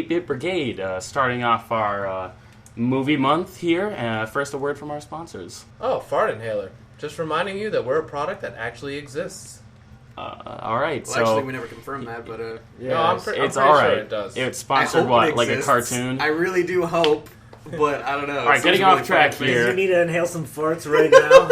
8-Bit Brigade, starting off our movie month here. First, a word from our sponsors. Oh, fart inhaler. Just reminding you that we're a product that actually exists. All right, well, so actually, we never confirmed that, but no, I'm pretty all sure right. it does. It's sponsored what, like a exists. cartoon? I really do hope, but I don't know. All right, getting off track here. You need to inhale some farts right now.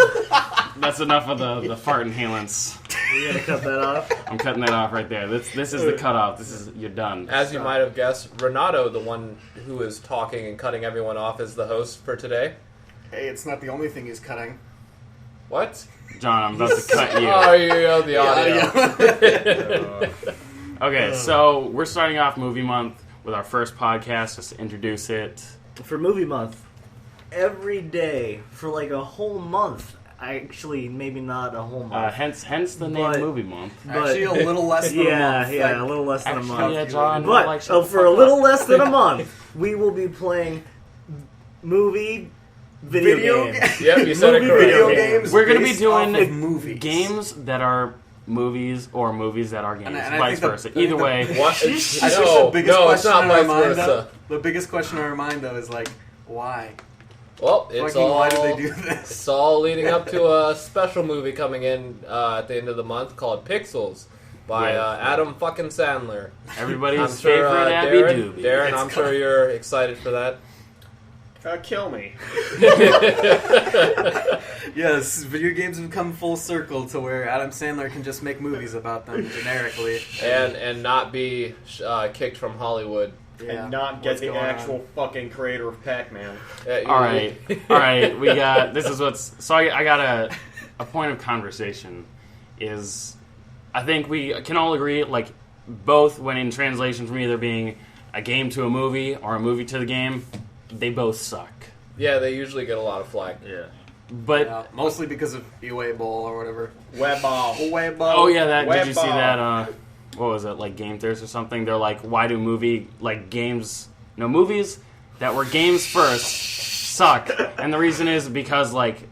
That's enough of the fart inhalants. You gotta cut that off. I'm cutting that off right there. This is the cutoff. You're done. As you might have guessed, Renato, the one who is talking and cutting everyone off, is the host for today. Hey, it's not the only thing he's cutting. What? John, I'm about to cut you. Oh, you know the audio. Okay, so we're starting off movie month with our first podcast, just to introduce it. For movie month, every day for like a whole month. Actually, maybe not a whole month. Hence the name movie month. Actually, a little less than a month. Yeah, a little less than a month. Yeah, John, But like, for a little less than a month, we will be playing video games. Yep, you said it correct. Video games. We're going to be based doing off of movies. games that are movies or movies that are games, And I vice think versa. Either way, What? I think No, the biggest no, it's question not in our vice mind, versa. though, the biggest question in our mind, though, is like, why? Well, it's Fucking all. why did they do this? It's all leading up to a special movie coming in at the end of the month called Pixels by Adam fucking Sandler. everybody's I'm sure favorite Abby Darren, Doobie. Darren, I'm sure you're excited for that. Kill me. Yes, video games have come full circle to where Adam Sandler can just make movies about them generically. and not be kicked from Hollywood. Yeah. And not get What's the going actual on? fucking creator of Pac-Man. All right. We got this is what's so I got a point of conversation is I think we can all agree like both when in translation from either being a game to a movie or a movie to the game, they both suck. Yeah, they usually get a lot of flack. Yeah. But Yeah, mostly because of UA Bowl or whatever. Web ball. UA Bowl. oh yeah, did you see Web that? What was it, like Game Thirst or something? They're like, why do movies that were games first suck? And the reason is because like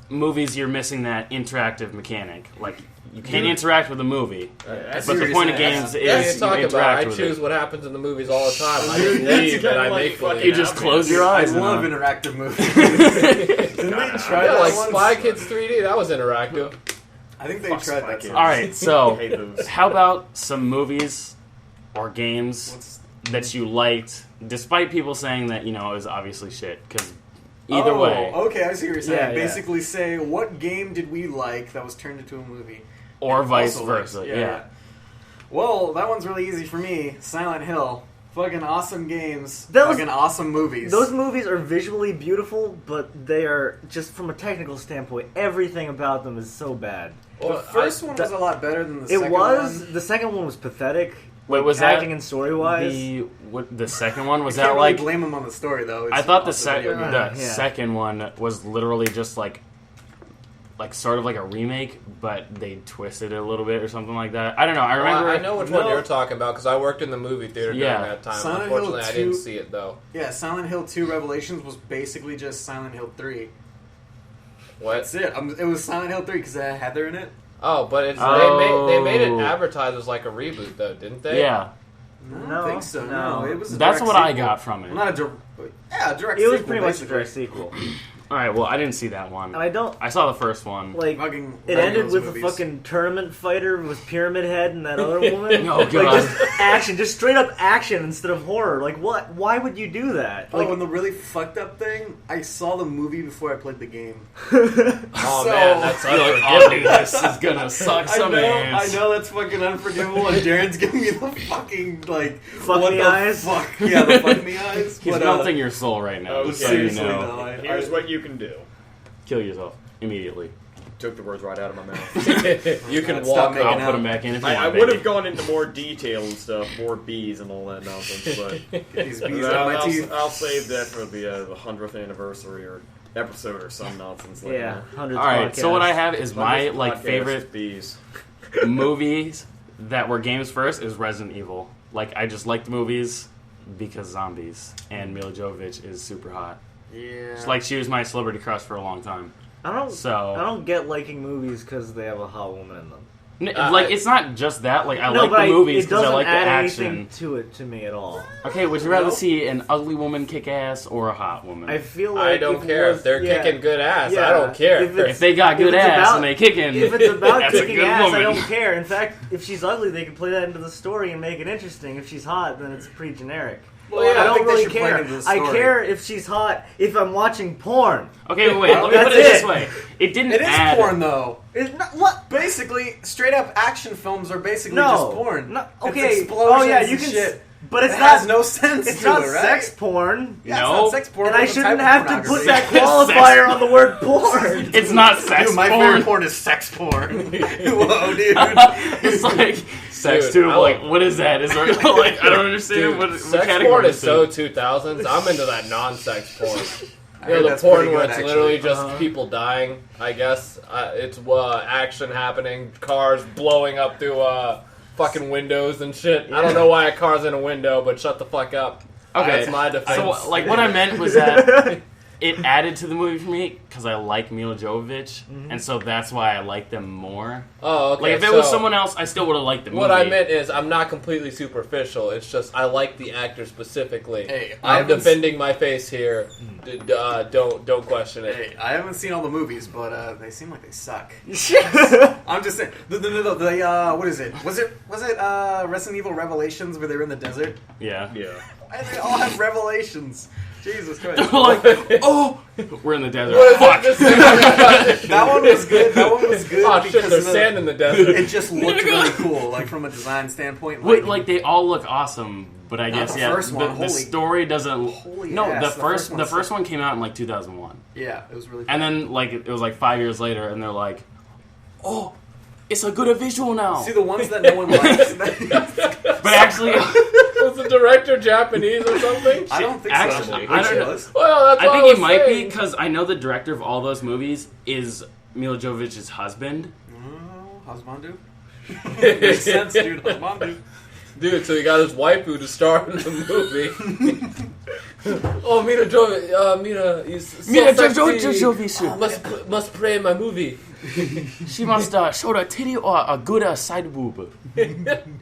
movies, you're missing that interactive mechanic. Like you can't interact with a movie, but the point of games Yeah, is you talk you about. interact I with choose it. what happens in the movies all the time. I Dude, just that's leave and kinda I like make believe. fucking You just close your I eyes. love and, interactive movies. Didn't they try Yeah, that like once? Spy Kids 3D. That was interactive. I think they Fuck tried Spy that. Kids. all right, so I hate those. how about some movies or games that you liked, despite people saying that it was obviously shit? Because either way, Okay, I see what you're saying. Yeah, yeah. Basically, say what game did we like that was turned into a movie, or And vice also versa. liked. Yeah. Well, that one's really easy for me. Silent Hill. Fucking awesome games. Those- fucking awesome movies. Those movies are visually beautiful, but they are just from a technical standpoint. Everything about them is so bad. The first one was a lot better than the second It was one. the second one was pathetic. Wait, was that acting and story wise? the second one? Was You can't that really like? blame them on the story though. It's I thought the also video game. Yeah. second one was literally just like sort of like a remake, but they twisted it a little bit or something like that. I don't know. I remember. I know which one you're talking about because I worked in the movie theater during Yeah. that time. Silent Hill Unfortunately, I 2 didn't see it though. Yeah, Silent Hill 2 Revelations was basically just Silent Hill 3. What? That's it. It was Silent Hill 3 because it had Heather in it. Oh, but it's Oh. they made it advertised as like a reboot though, didn't they? Yeah, I don't No, think so. no. No, it was. A that's direct what I sequel. got from it. Well, not a direct. It was sequel, pretty much a basically. direct sequel, All right. Well, I didn't see that one. and I don't I saw the first one. like. Fucking It love ended those with movies. a fucking tournament fighter with Pyramid Head and that other woman. Oh, Like God. just action, just straight up action instead of horror. Like what? Why would you do that? Like, Oh, and the really fucked up thing, I saw the movie before I played the game. Oh So- man, that's You're like, unforgiving. oh, this is gonna suck some ass. I know that's fucking unforgivable, and Darren's giving me the fucking like Fuck what me the eyes? Fuck yeah, the fuck me eyes. He's But, melting your soul right now. Okay. Just so you seriously know. though, Here's what you can do. Kill yourself immediately. Took the words right out of my mouth. You can Let's stop walk making off. I'll put them back in if you I want. would baby. have gone into more detail and stuff, more bees and all that nonsense, but these bees out of my teeth. I'll save that for the 100th anniversary or episode or some nonsense like yeah, that. 100. All right. So what I have is my 100th like podcast, favorite bees. movies that were games first is Resident Evil. Like I just like the movies because zombies and Mila Jovovich is super hot. Yeah. It's like she was my celebrity crush for a long time. I don't. So I don't get liking movies because they have a hot woman in them. Like, it's not just that. Like, I No, like but the movies it because I doesn't like the add action. anything to it to me at all. Okay, would you rather No? see an ugly woman kick ass or a hot woman? I feel like I don't care if they're kicking good ass. Yeah. I don't care. If they got good it's ass about- and they kicking, If it's about that's a kicking good ass, woman. I don't care. In fact, if she's ugly, they can play that into the story and make it interesting. If she's hot, then it's pretty generic. Well, yeah, I don't think they really should play care. into the I story. care if she's hot if I'm watching porn. Okay, wait. Let me That's put it this it. way: it didn't It is add. porn though. It's not what. Basically, straight up action films are basically No. just porn. No, It's okay. explosions Oh yeah, you and can. shit. But it's It not. has no sense It's to not it, right? sex porn. Yeah, No. it's not sex porn. And I it's a type shouldn't of have to put pornography. that qualifier on the word porn. It's not sex Dude, my porn. favorite porn is sex porn. Whoa, dude. It's like sex Dude, tube. I Like, love- what is that? Is there like I don't understand Dude, what sex category porn it's is so in. 2000s. I'm into that non-sex porn. I You know, heard the that's porn pretty where good, it's actually. literally just people dying, I guess. It's action happening, cars blowing up through fucking windows and shit. I don't know why a car's in a window, but shut the fuck up. Okay, That's my defense. so like what I meant was that it added to the movie for me because I like Mila Jovovich, and so that's why I like them more. Oh, okay. Like if it was someone else, I still would have liked the movie. What I meant is, I'm not completely superficial. It's just I like the actor specifically. Hey, I I'm haven't defending my face here. Don't question it. Hey, I haven't seen all the movies, but they seem like they suck. I'm just saying. The what is it? Was it Resident Evil Revelations where they were in the desert? Yeah. Yeah. And they all have revelations. Jesus Christ. Like, oh, we're in the desert. What is Fuck. That one was good. That one was good. Oh shit! because There's of sand in the desert. It just looked really cool, like from a design standpoint. Wait, like they all look awesome, but I Not guess the yeah, first one, the holy- story doesn't. holy No, ass, the first one's one came out in like 2001, yeah, it was really. and then like it was like 5 years later, and they're like, oh, it's a good visual now. See the ones that no one likes. But actually, Was the director Japanese or something? I don't think Actually, so. I don't know. Was? Well, that's I what think was he might be saying. because I know the director of all those movies is Mila Jovovich's husband. Husbandu? Makes sense, dude. Husbandu. Dude, so he got his waifu to star in the movie. Oh, Mina is so Mila sexy. Jovovich. Must play in my movie. She must show the titty or a good side boob.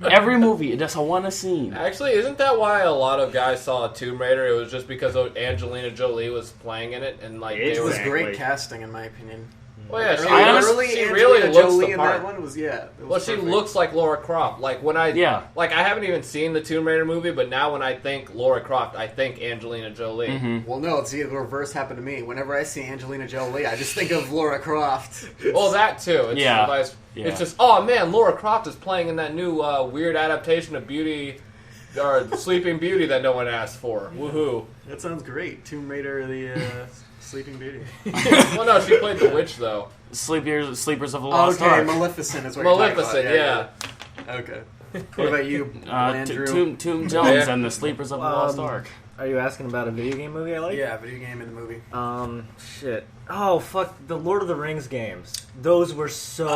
Every movie, that's a one scene. Actually, isn't that why a lot of guys saw Tomb Raider? It was just because Angelina Jolie was playing in it, and like It they It were. was Exactly. great casting, in my opinion. Well, yeah, she, I looks, honestly- she Angelina really looks Jolie the in part. that one was it was Well, she perfect. looks like Laura Croft. Like when I, Yeah. like I haven't even seen the Tomb Raider movie, but now when I think Laura Croft, I think Angelina Jolie. Mm-hmm. Well, no, see, the reverse happened to me. Whenever I see Angelina Jolie, I just think of Laura Croft. Well, that too. It's Yeah. nice- Yeah. It's just, oh man, Laura Croft is playing in that new weird adaptation of Beauty or Sleeping Beauty that no one asked for. Woohoo! That sounds great. Tomb Raider, the Sleeping Beauty. Well, no, she played the witch though. Sleepers of the Lost Okay, Ark. Maleficent is what you're Maleficent, talking yeah. about. Okay. What about you, Andrew? Tomb Jones Yeah. and the Sleepers of the Lost Ark. Are you asking about a video game movie I like? Yeah, video game in the movie. Shit. Oh, fuck. The Lord of the Rings games. Those were so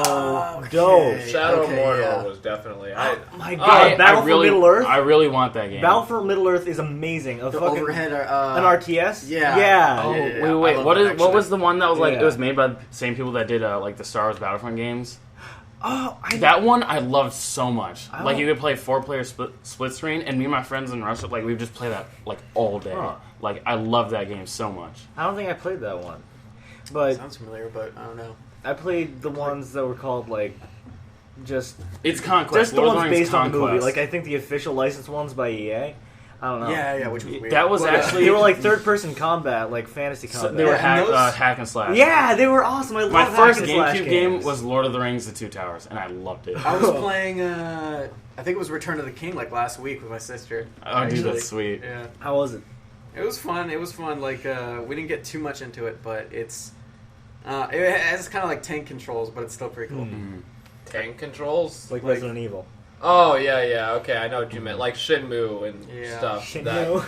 Okay. dope. Shadow Okay, of Mordor yeah. was definitely. Oh my I- god. Battle really, for Middle-earth? I really want that game. Battle for Middle-earth is amazing. A The fucking, overhead, an RTS? yeah. Yeah. Oh, Yeah, wait, I wait. love What that, is? What actually. was the one that was like? Yeah. It was made by the same people that did like the Star Wars Battlefront games. Oh, That one I loved so much. I Like don't- you could play 4-player split screen, and me and my friends in Russia, like we would just play that like all day. Huh. Like I love that game so much. I don't think I played that one. But Sounds familiar, but I don't know. I played the ones that were called, like, just It's Conquest. the Lord of ones Rings based on the movie. Conquest. Like, I think the official licensed ones by EA. I don't know. Yeah, which was weird. That was But, actually- They were like third-person combat, like fantasy So combat. they were Yeah, and those- hack and slash. Yeah, they were awesome. I love My hack first and slash GameCube game games. was Lord of the Rings: The Two Towers, and I loved it. I was playing, I think it was Return of the King, like last week with my sister. Oh, dude, actually. that's sweet. Yeah. How was it? It was fun. It was fun. Like, we didn't get too much into it, but it's, it has kind of like tank controls, but it's still pretty cool. tank controls. Like Like- Resident Evil. Oh yeah. Okay, I know what you meant. Like Shenmue and Yeah. stuff. Shinmo.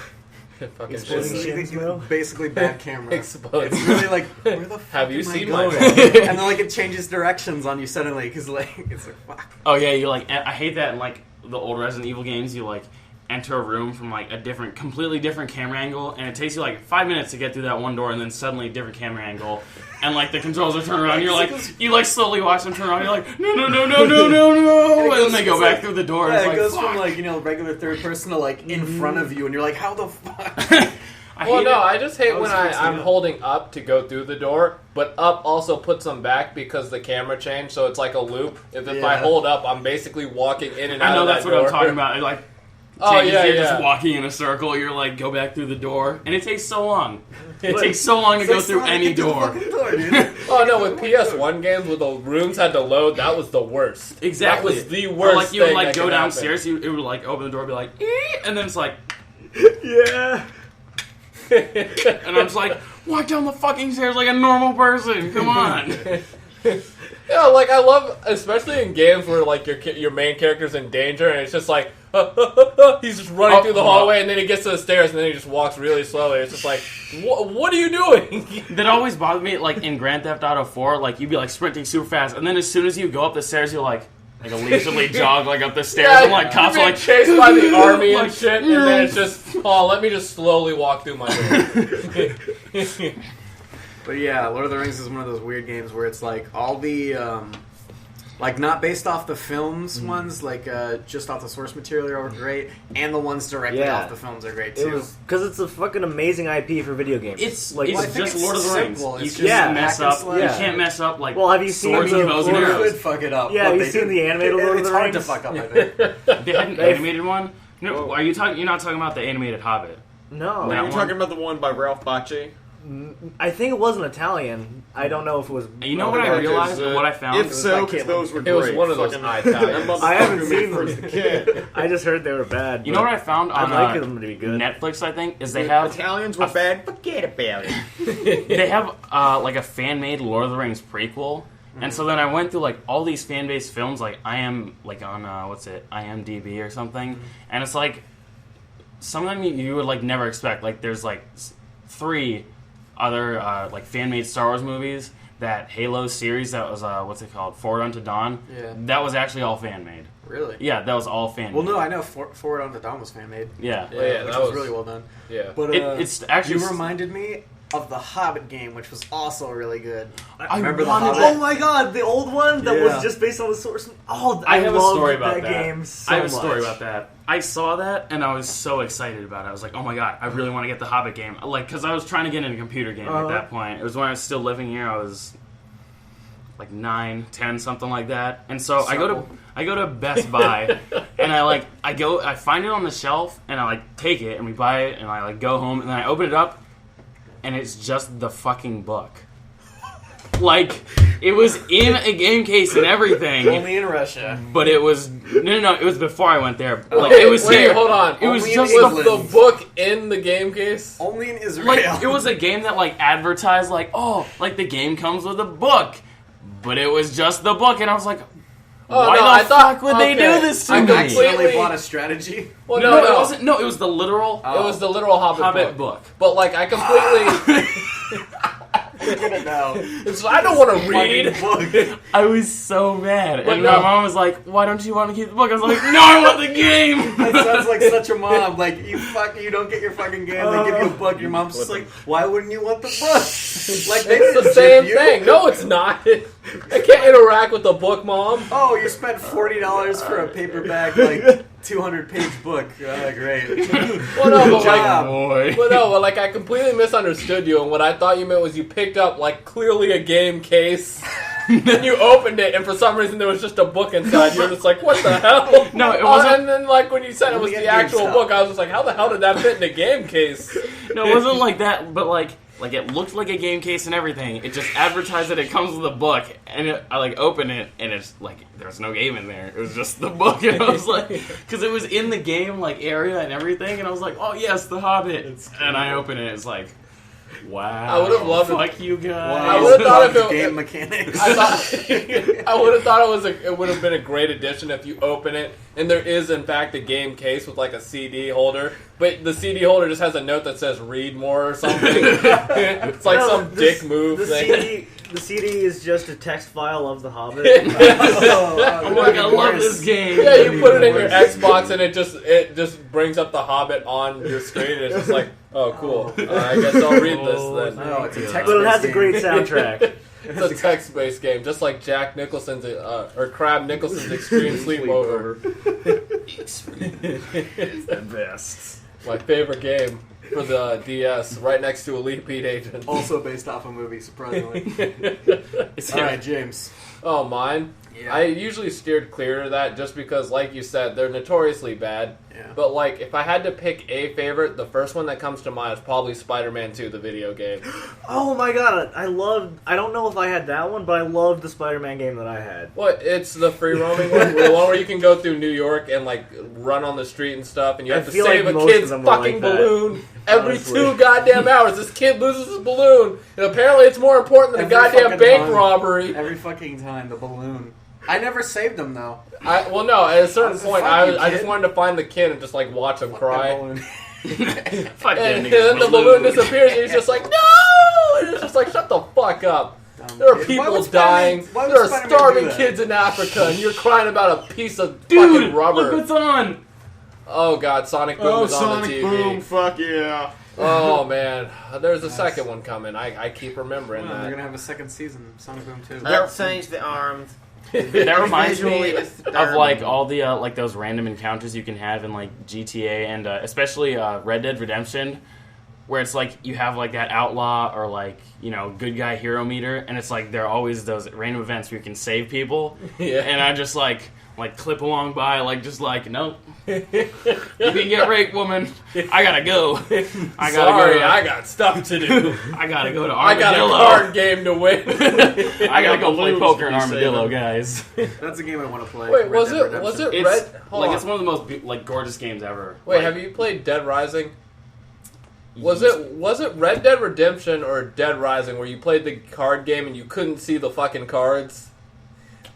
Fucking It's Exploding Shenmue. basically bad camera. Explode. It's really like, where the fuck Have you am I seen my going? phone? And then like it changes directions on you suddenly because like it's like fuck. Oh yeah, you like. I hate that in like the old Resident Evil games. You like enter a room from like a completely different camera angle, and it takes you like 5 minutes to get through that one door, and then suddenly a different camera angle, and like the controls are turned around. And you're like, you like slowly watch them turn around. You're like, no, and then they go back through the door. Yeah, and it it's goes like, from fuck. like regular third person to like in front of you, and you're like, how the fuck? I just hate when fixing I'm it. holding up to go through the door, but up also puts them back because the camera changed, so it's like a loop. If I Yeah. hold up, I'm basically walking in and out I know of that's that what door. I'm talking about. It, like, Oh, changes, yeah, you're yeah. just walking in a circle. You're like, go back through the door, and it takes so long. It Like, takes so long to It's go like through someone any get through the door. fucking door, dude. Oh no, with PS1 games, where the rooms had to load, that was the worst. Exactly. That was the Or, worst like you would thing like that go could happen. downstairs, it would like open the door, and be like, and then it's like, Yeah. and I'm just like, walk down the fucking stairs like a normal person. Come on. Yeah, like I love, especially in games where like your main character's in danger, and it's just like he's just running through the hallway, and then he gets to the stairs, and then he just walks really slowly. It's just like, what are you doing? That always bothered me, like in Grand Theft Auto 4, like you'd be like sprinting super fast, and then as soon as you go up the stairs, you're like a leisurely jog like up the stairs, and like cops are you're like being chased by the army and like, shit, and then it's just, let me just slowly walk through my door. But yeah, Lord of the Rings is one of those weird games where it's like all the, like not based off the films ones, like just off the source material are great, and the ones directly Yeah. off the films are great It too. was because it's a fucking amazing IP for video games. It's like, it's Well, I think just it's Lord of the simple. Rings. It's You just can't yeah. mess hack and up. slash. You can't mess up like Well, have you seen swords the- and bows and They arrows. could fuck it up. Yeah, but have you they seen didn't. the animated Lord of It's the hard to Rings? fuck up, I think. They had an animated one. No, are you talking? You're not talking about the animated Hobbit. no, That You're one? talking about the one by Ralph Bakshi? I think it wasn't Italian. I don't know if it was. You know what I realized? What I found? If so, like because Caitlin. those were It great. was one of those Fucking- Italians. that I haven't motherfucker seen made first them. a kid. I just heard they were bad. You know what I found on I'd like them to be good. Netflix? I think is they The have Italians were bad. Forget about it. they have like a fan made Lord of the Rings prequel. And so then I went through like all these fan based films, like I am like on IMDb or something, and it's like some of them you would like never expect. Like there's like 3 other like fan made Star Wars movies. That Halo series that was what's it called? Forward Unto Dawn. Yeah. That was actually all fan made. Really? Yeah, that was all fan made. Well, no, I know Forward Unto Dawn was fan made. Yeah. Yeah, which that was was- really well done. Yeah. But It's actually you reminded me of the Hobbit game, which was also really good. I remember the wanted- Hobbit. Oh my god, the old one that Yeah. was just based on the source. Oh, I have a loved story about that that. game so I have a story much. about that. I saw that and I was so excited about it. I was like, "Oh my god, I really want to get the Hobbit game!" Like, because I was trying to get into a computer game at that point. It was when I was still living here. I was like 9, 10, something like that. And so I go to Best Buy and I find it on the shelf and I like take it and we buy it and I like go home and then I open it up and it's just the fucking book. Like, it was in a game case and everything. Only in Russia. But it was no. It was before I went there. Like Okay, it was wait, here. hold on. It was Only in just England. Was the book in the game case? Only in Israel. like it was a game that like advertised like like the game comes with a book, but it was just the book, and I was like, why no, the I thought- fuck would they okay. do this to I me? completely- accidentally bought a strategy. Well, No, no, it wasn't. No, it was the literal It was the literal Hobbit, book. But like, I completely. Look at it now. I don't want to read. Fucking book. I was so mad, But and no. my mom was like, "Why don't you want to keep the book?" I was like, "No, I want the game." That sounds like such a mom. Like you don't get your fucking game. They give you a book. Your mom's just like, why wouldn't you want the book? Like they It's the didn't same give you. thing. No, it's not. I can't interact with the book, Mom. Oh, you spent $40 for a paperback, like 200-page book. Great. Well, no, but like, job. Boy. well, no, but like, I completely misunderstood you, and what I thought you meant was you picked up like clearly a game case. Then you opened it, and for some reason there was just a book inside. You're just like, what the hell? No, it wasn't- And then like when you said it was Only the at actual GameStop. book, I was just like, how the hell did that fit in a game case? No, it wasn't like that, but like it looked like a game case and everything. It just advertised that it comes with a book, and I like open it, and it's like there's no game in there. It was just the book, and I was like, because it was in the game like area and everything, and I was like, oh yes, The Hobbit, and I open it, it's like, wow. I would have loved it. Fuck you guys. I would've thought if it- game mechanics. I thought I would have thought it would have been a great addition if you open it and there is in fact a game case with like a CD holder, but the CD holder just has a note that says "read more" or something. It's like No, some the- dick move The thing. CD, The CD is just a text file of The Hobbit. I'm like, I love this game. Yeah, you put it in your Xbox and it just brings up The Hobbit on your screen and it's just like, oh, cool. I guess I'll read this then. No, it's a text. But it has a great soundtrack. It's a text-based game, just like Jack Nicholson's or Crab Nicholson's Extreme Sleepover. It's the best. My favorite game for the DS, right next to Elite Beat Agent. Also based off a movie, surprisingly. All right, James. Oh, mine? Yeah. I usually steered clear of that just because, like you said, they're notoriously bad. Yeah. But, like, if I had to pick a favorite, the first one that comes to mind is probably Spider-Man 2, the video game. Oh my god, I don't know if I had that one, but I loved the Spider-Man game that I had. What? It's the free roaming one? The one where you can go through New York and, like, run on the street and stuff, and you have to feel save like a most kid's of them were fucking like that, balloon every honestly. 2 goddamn hours. This kid loses his balloon, and apparently it's more important than a Every goddamn fucking bank time. robbery. Every fucking time, the balloon. I never saved them, though. Well, no, at a certain Honestly, point, fuck you, I just kid. wanted to find the kid and just, like, watch him That cry. balloon. Fuck that And nigga's then the balloon disappears, and he's just like, no! And it's just like, shut the fuck up. There are Why people would dying. Spider-Man- why would There are Spider-Man do starving that? kids in Africa, and you're crying about a piece of Dude, fucking rubber. look what's on. Oh god, Sonic Boom was on the Sonic TV. Boom, fuck yeah. Oh man, there's a second one coming. I keep remembering Well, they're that. gonna have a second season, Sonic Boom 2. Let's change the arms. That reminds me Visually, it's of disturbing. like all the like those random encounters you can have in like GTA and especially Red Dead Redemption, where it's like you have like that outlaw or like good guy hero meter, and it's like there are always those random events where you can save people. Yeah. And I just like clip along by nope. You can get raped, woman. I gotta go. I gotta Sorry, go. I got stuff to do. I gotta go to I got Armadillo. a card game to win. I gotta go play balloons poker in to be Armadillo, saving. guys. That's a game I want to play. Wait, Red was Dead it Redemption. Red? Hold on. It's one of the most gorgeous games ever. Wait, Like, have you played Dead Rising? Was it Red Dead Redemption or Dead Rising where you played the card game and you couldn't see the fucking cards?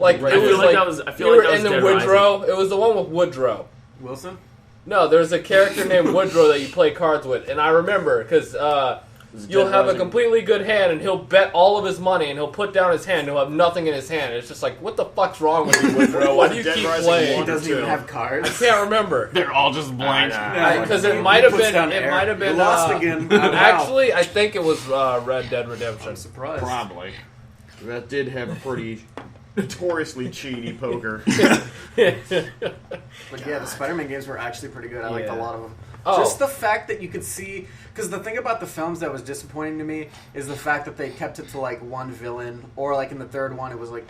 Like I it feel was like like that was- I feel you like were that was in the Dead Woodrow. It was the one with Woodrow. Wilson? No, there's a character named Woodrow that you play cards with, and I remember because you'll Dead have a Rising. completely good hand, and he'll bet all of his money, and he'll put down his hand, and he'll have nothing in his hand. It's just like, what the fuck's wrong with you, Woodrow? Why do you Dead keep Rising playing? He one. doesn't even have I cards. can't remember. They're all just blank. Because it He might have puts been. down It air. might have been. You lost again. Wow. Actually, I think it was Red Dead Redemption. I'm surprised. Probably. That did have pretty notoriously cheaty poker. But yeah, the Spider-Man games were actually pretty good. I liked a Yeah. lot of them. Oh. Just the fact that you could see... Because the thing about the films that was disappointing to me is the fact that they kept it to, like, one villain. Or, like, in the third one, it was, like,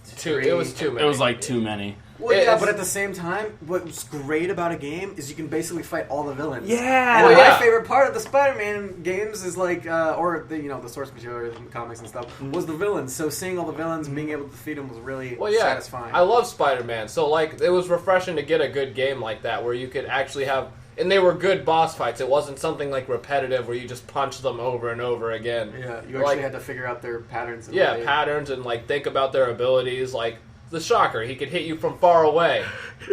three. It was too many. It was like too many. Well, yeah, It's- but at the same time, what's great about a game is you can basically fight all the villains. Yeah. And Well, my yeah. favorite part of the Spider-Man games is like, or the source material in the comics and stuff, was the villains. So seeing all the villains and being able to defeat them was really Well, yeah, satisfying. I love Spider-Man. So, like, it was refreshing to get a good game like that where you could actually have... And they were good boss fights. It wasn't something, like, repetitive where you just punch them over and over again. Yeah, you actually Like- had to figure out their patterns. And Yeah, what they- patterns and, like, think about their abilities. Like, the Shocker, he could hit you from far away.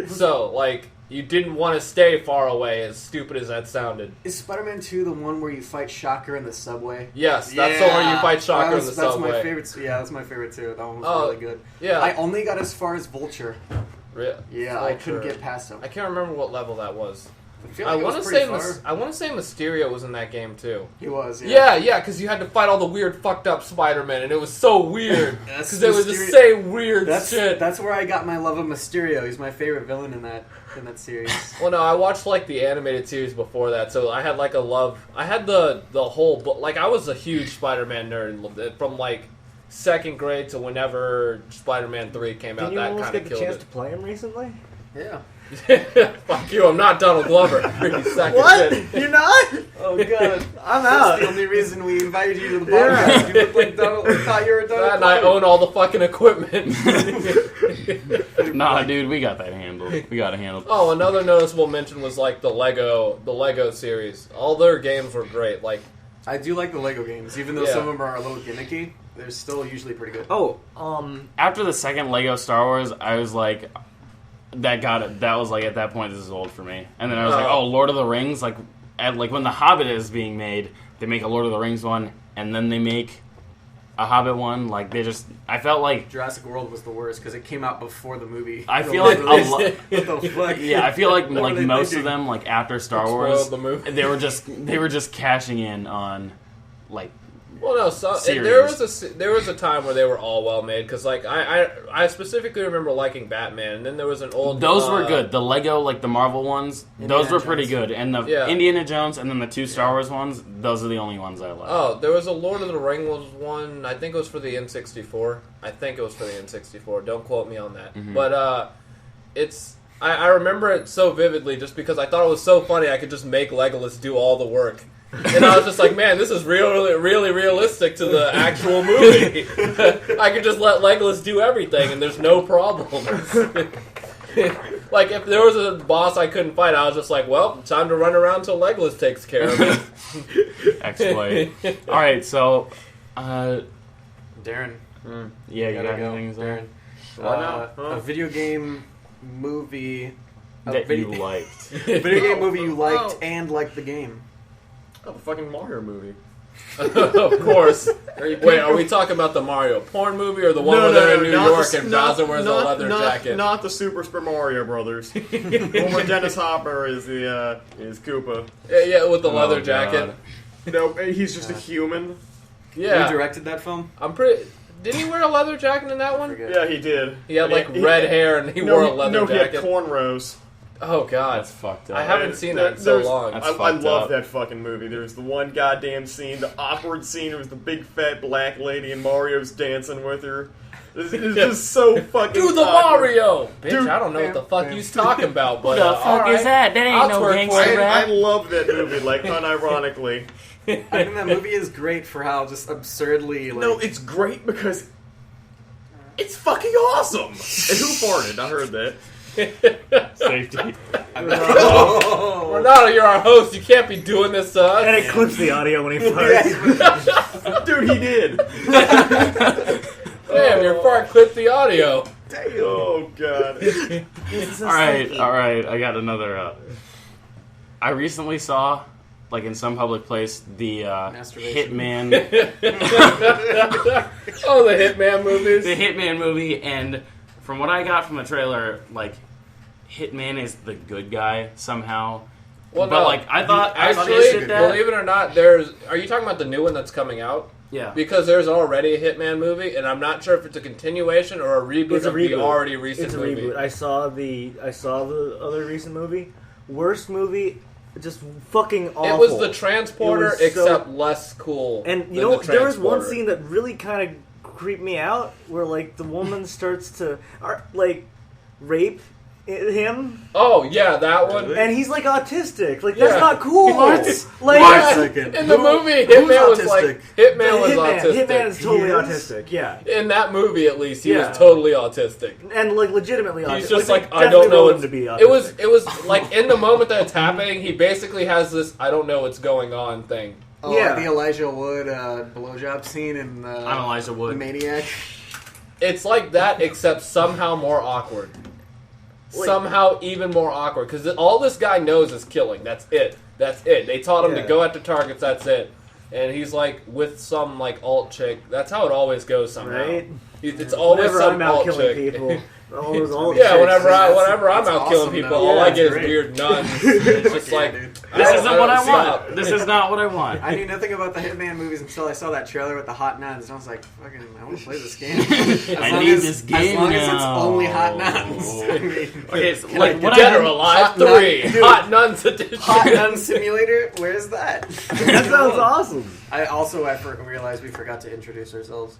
So, like, you didn't want to stay far away, as stupid as that sounded. Is Spider-Man 2 the one where you fight Shocker in the subway? Yes, that's the one where you fight Shocker in the That's subway. my favorite. Yeah, that's my favorite too. That one was Oh, really good. yeah. I only got as far as Vulture. Yeah, I couldn't Vulture. get past him. I can't remember what level that was. feel I like it want to was say pretty far. I want to say Mysterio was in that game too. He was. Yeah, because you had to fight all the weird, fucked up Spider-Man, and it was so weird That's because they would just Mysterio- say weird That's shit. that's where I got my love of Mysterio. He's my favorite villain in that series. Well, no, I watched like the animated series before that, so I had like a love. I had the whole book. Like I was a huge Spider-Man nerd from like second grade to whenever Spider-Man 3 came out. Did you That almost kind of get the killed chance it. to play him recently? Yeah. Fuck you! I'm not Donald Glover. You sack of What? shit. You're not? Oh god. I'm That's out. the only reason we invited you to the podcast. You look like Donald. We thought you were Donald. And I own all the fucking equipment. Nah, dude, we got that handled. We got it handled. Oh, another noticeable mention was like the Lego series. All their games were great. Like, I do like the Lego games, even though Yeah. some of them are a little gimmicky. They're still usually pretty good. Oh, After the second Lego Star Wars, I was like, that got it. That was like, at that point, this is old for me. And then I was like, Oh. oh, Lord of the Rings, like when The Hobbit is being made, they make a Lord of the Rings one, and then they make a Hobbit one. Like I felt like Jurassic World was the worst because it came out before the movie. I feel like what the fuck? yeah, I feel like What are they most thinking? of them, like after Star Spoiled Wars, the movie. they were just cashing in on like. Well, no, there was a time where they were all well made because like I specifically remember liking Batman, and then there was an old Those were good. The Lego, like the Marvel ones, those were pretty good. And the Yeah. Indiana Jones and then the 2 Star Wars ones, those are the only ones I like. Oh, there was a Lord of the Rings one. I think it was for the N64. Don't quote me on that. Mm-hmm. But I remember it so vividly just because I thought it was so funny. I could just make Legolas do all the work. And I was just like, man, this is really realistic to the actual movie. I could just let Legolas do everything, and there's no problems. Like, if there was a boss I couldn't fight, I was just like, well, time to run around till Legolas takes care of it. Exploit. All right, so Darren. yeah, you got Gotta go. anything there Why not? A video game movie. that you liked? Video game movie you liked and liked the game. Oh, the fucking Mario movie. Of course. Wait, are we talking about the Mario porn movie or the one where they're in New York and Bowser wears a leather jacket? Not the Super Mario Brothers. The one where Dennis Hopper is is Koopa. Yeah, with the leather jacket. No, he's just a human. Yeah. Who directed that film? I'm pretty. Did he wear a leather jacket in that one? Forget. Yeah, he did. He had like red hair and he wore a leather He had jacket. cornrows. Oh god, That's fucked up. I haven't seen that in so There's- long. That's I fucked love up. that fucking movie. There's the one goddamn scene, the awkward scene. It was the big fat black lady and Mario's dancing with her. It's just so fucking. Do the awkward. Mario, bitch! Dude, I don't know what the fuck he's talking about, but Who the fuck is that? That ain't no gangster I rap. love that movie, like unironically. I think that movie is great for how just absurdly. Like, No, it's great because it's fucking awesome. And who farted? I heard that. Safety. Renato, you're our host. You can't be doing this to us. And it clips the audio when he farts. Dude, he did. Damn, your fart clipped the audio. Oh god. All right. I got another. I recently saw, like in some public place, the Masturbation. Hitman, Oh, the Hitman movies. the Hitman movie, and from what I got from the trailer, like Hitman is the good guy somehow. Well, but no. like I thought they Actually, did that. believe it or not, are you talking about the new one that's coming out? Yeah. Because there's already a Hitman movie, and I'm not sure if it's a continuation or a reboot It's a of the reboot. already recent It's a movie. reboot. I saw the other recent movie. Worst movie, just fucking awful. It was the Transporter, It was so- except less cool. And you than know, the there was one Transporter. scene that really kind of creeped me out, where like the woman starts to like rape him, Oh yeah, that one. and he's like autistic. Like Yeah. that's not cool. What? Like Yeah, second. in the Who- movie, who's Hitman was autistic? like Hitman was Hitman, autistic. Hitman is totally He is? autistic. Yeah, In that movie, at least, he Yeah. was totally autistic. and like legitimately autistic. He's just they like, I definitely don't know wrote what's him to be autistic. It was like in the moment that it's happening, he basically has this I don't know what's going on thing. Oh, Yeah. the Elijah Wood blowjob scene in I'm Elijah Wood. Maniac. It's like that, except somehow more awkward. Wait. Somehow even more awkward, because all this guy knows is killing. That's it. They taught him to Yeah. go after targets. That's it. And he's like with some like alt chick. That's how it always goes somehow. Right? It's always Whenever some I'm out alt killing chick. people, all Yeah, chicks, whenever I'm that's out killing awesome, people, though. all Yeah, I that's get is great. weird nuns. It's just Yeah, like dude. This isn't what I Stop. want. This is not what I want. I knew nothing about the Hitman movies until I saw that trailer with the hot nuns, and I was like, "Fucking, I want to play this game." I long need as- this game As long as it's now. only hot nuns. I mean, Okay, so, Can like I what Dead I or Alive Hot Nun- 3, dude. Hot Nuns Edition. hot nun simulator. Where's that? That sounds awesome. I realized we forgot to introduce ourselves.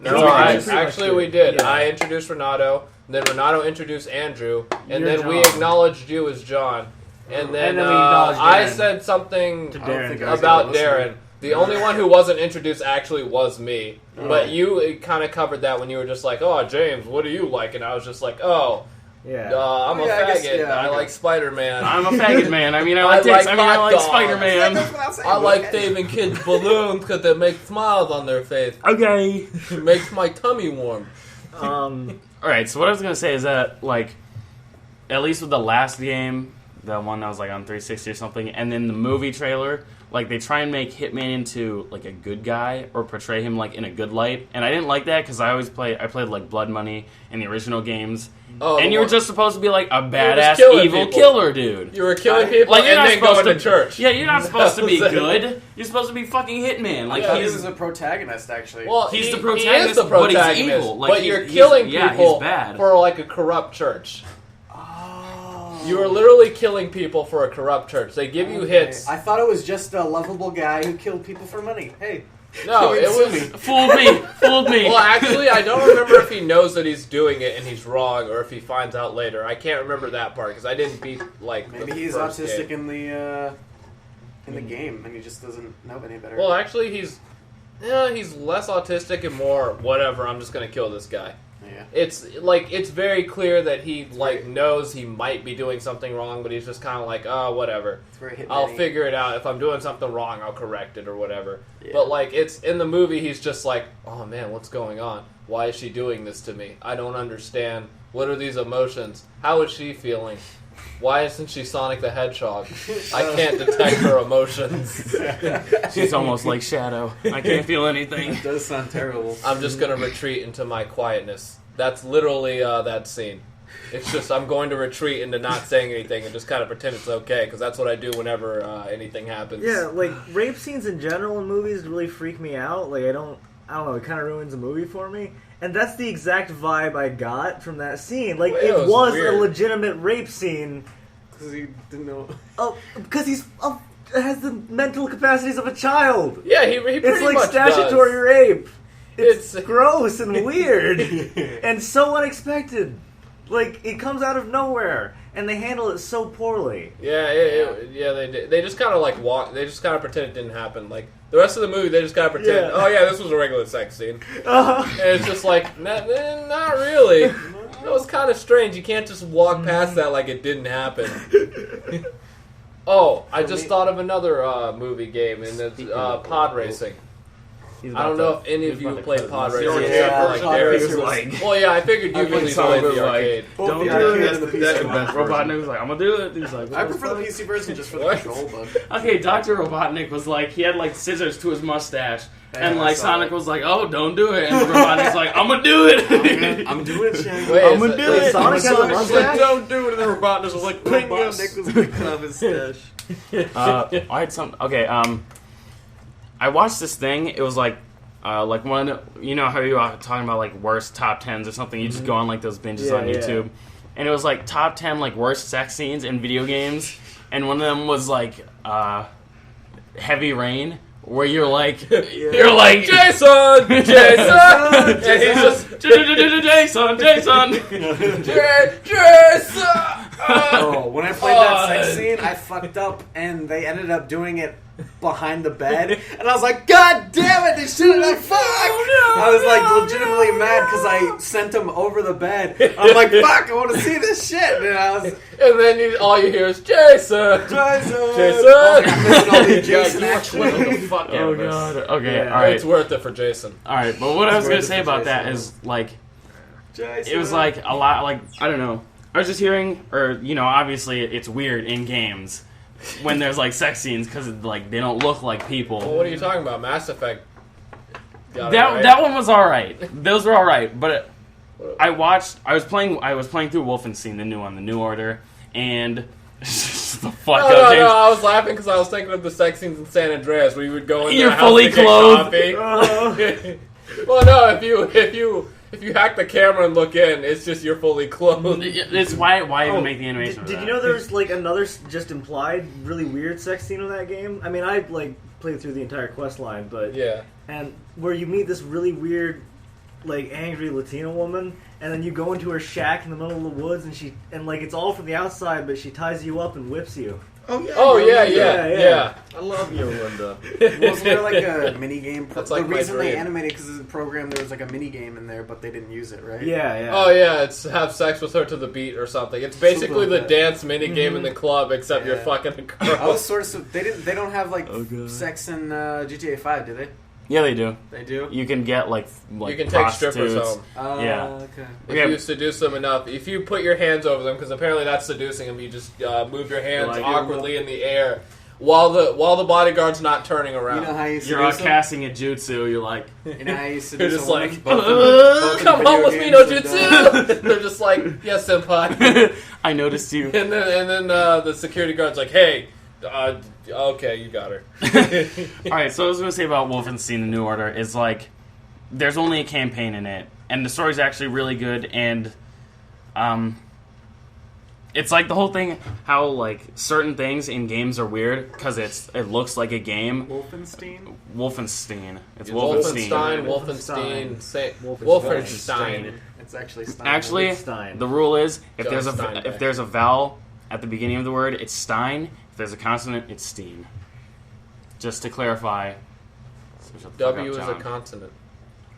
No, No, I, pretty much actually did. we did. Yeah. I introduced Renato, then Renato introduced Andrew, and You're then we John. acknowledged you as John. And then, we acknowledged I Darren. said something To I don't Darren. think I was about gonna listen. Darren. The only one who wasn't introduced actually was me. But you kind of covered that when you were just like, "Oh, James, what do you like?" And I was just like, "Oh, Yeah. I'm a Yeah, I faggot. guess, yeah, I okay. like Spider-Man. I'm a faggot man. I mean, I I like dicks. like I mean, I hot like dogs. Spider-Man. I like saving kids' balloons because they make smiles on their face. Okay. It makes my tummy warm." All right. So what I was gonna say is that, like, at least with the last game, the one that was like on 360 or something, and then the movie trailer, like they try and make Hitman into like a good guy or portray him like in a good light, and I didn't like that because I played like Blood Money in the original games. Oh, and you were just supposed to be like a just badass killing evil people. killer dude. You were killing people Like, you're and not then supposed going to church. Yeah, you're not supposed to be That's good. You're supposed to be fucking Hitman. Like He he's was a protagonist, actually. Well, He's the he protagonist, is the but he's protagonist, evil. Like, but he- you're he's- killing yeah, people he's bad. for like a corrupt church. Oh. You are literally killing people for a corrupt church. They give you hits. I thought it was just a lovable guy who killed people for money. Hey. No, it Sue was. me. fooled me. Well, actually, I don't remember if he knows that he's doing it and he's wrong, or if he finds out later. I can't remember that part because I didn't beat like. Maybe the he's first autistic game. in the game, and he just doesn't know any better. Well, actually, he's less autistic and more whatever. I'm just gonna kill this guy. yeah. It's very clear that he like knows he might be doing something wrong, but he's just kind of like, oh, whatever. It's very Hitman-y. I'll figure it out. If I'm doing something wrong, I'll correct it or whatever. Yeah. But like it's in the movie, he's just like, oh man, what's going on? Why is she doing this to me? I don't understand. What are these emotions? How is she feeling? Why isn't she Sonic the Hedgehog? I can't detect her emotions. She's almost like Shadow. I can't feel anything. It does sound terrible. I'm just gonna retreat into my quietness. That's literally that scene. It's just I'm going to retreat into not saying anything and just kind of pretend it's okay because that's what I do whenever anything happens. Yeah, like rape scenes in general in movies really freak me out. Like I don't know, it kind of ruins a movie for me. And that's the exact vibe I got from that scene. Like Well, it it was was weird. a legitimate rape scene. Because he didn't know. Oh, because he's has the mental capacities of a child. Yeah, he pretty It's like much statutory does. rape. It's It's- gross and weird and so unexpected. Like it comes out of nowhere, and they handle it so poorly. Yeah, they did. They just kind of like walk. They just kind of pretend it didn't happen. Like the rest of the movie, they just kind of pretend. Yeah. Oh yeah, this was a regular sex scene. Uh-huh. And it's just like, not really. That was kind of strange. You can't just walk past that like it didn't happen. Oh, I just thought of another movie game, and it's pod racing. I don't know if any of you played pod racing Yeah, except for like pod Derek. racing was- Well, yeah, I figured you I played really some played of it, the like, arcade. Both Don't the do arcade it. and the PC That's one. Robotnik was like, I'm gonna do it. He was like, I what the prefer the fuck? PC version just for the What? control, but Okay, Dr. Robotnik was like, he had like scissors to his mustache. And Yeah, I like saw Sonic that. was like, oh, don't do it. And Robotnik's like, I'm gonna do it. I'm doing it, Shane. Wait, I'm is gonna it- do it. Sonic has a Sonic's mustache? like, don't do it. And then Robotnik was like, Robotnik was picking up his stash. I had some. Okay, I watched this thing. It was like one. You know how you are talking about like worst top 10s or something. You just go on like those binges Yeah, on yeah. YouTube, and it was like top 10 like worst sex scenes in video games, and one of them was like Heavy Rain, where you're like Jason, and he's just Jason. Jason. Oh, when I played that sex scene, I fucked up, and they ended up doing it behind the bed, and I was like, God damn it, they shouldn't have fucked! I was like legitimately mad because I sent them over the bed. I'm like, fuck, I want to see this shit! And I was, And then all you hear is Jason. Jason! Jason! I'm missing all these Jason Yeah, action. the fuck out Oh of this. god. Okay. Yeah. All right. It's worth it for Jason. All right. But what I was gonna worth it say for about that Jason. is like. Jason. It was like a lot, like, I don't know. I was just hearing, or, you know, obviously it's weird in games when there's, like, sex scenes because, like, they don't look like people. Well, what are you talking about? Mass Effect. Got it right. That one was alright. Those were alright. But I was playing through Wolfenstein, the new one, the New Order, and the fuck No, up, no, James. no, I was laughing because I was thinking of the sex scenes in San Andreas where you would go in You're their house fully to get clothed. coffee. Well, no, if you hack the camera and look in, it's just you're fully clothed. It's why even Oh, make the animation of Did that? you know there's like another just implied really weird sex scene in that game? I mean, I like played through the entire quest line, but Yeah. and where you meet this really weird, like angry Latina woman, and then you go into her shack in the middle of the woods, and like it's all from the outside, but she ties you up and whips you. Oh yeah. Oh yeah, yeah, yeah, yeah. yeah. I love Yolanda. Wasn't there like a mini game? That's The like my reason they dream. animated because in the program there was like a mini game in there, but they didn't use it, right? Yeah, yeah. Oh yeah, it's have sex with her to the beat or something. It's basically Something the like dance mini game in the club, except you're Yeah. fucking a I girl. was sort of. They don't have like Oh, God. sex in GTA 5, do they? Yeah, they do. They do. You can get, like You can take strippers prostitutes. home. Yeah. Okay. If Yeah. you seduce them enough, if you put your hands over them, because apparently that's seducing them, you just move your hands Like- awkwardly in the air while the bodyguard's not turning around. You know how you used to You're do out some? casting a jutsu. You're like, You know how you used to do You're just some like, women, both in come video on with me, games no and, jutsu. They're just like, yes, senpai. I noticed you. And then the security guard's like, hey, okay, you got her. All right, so I was going to say about Wolfenstein: The New Order is like, there's only a campaign in it, and the story's actually really good, and it's like the whole thing how like certain things in games are weird because it looks like a game. Wolfenstein? Wolfenstein. It's Wolfenstein. It's actually Stein. Actually, It's Stein. the rule is if John there's Steinbeck. a vowel at the beginning of the word, it's Stein. If there's a consonant, it's Steen. Just to clarify. So shut the fuck W up, is a John. consonant.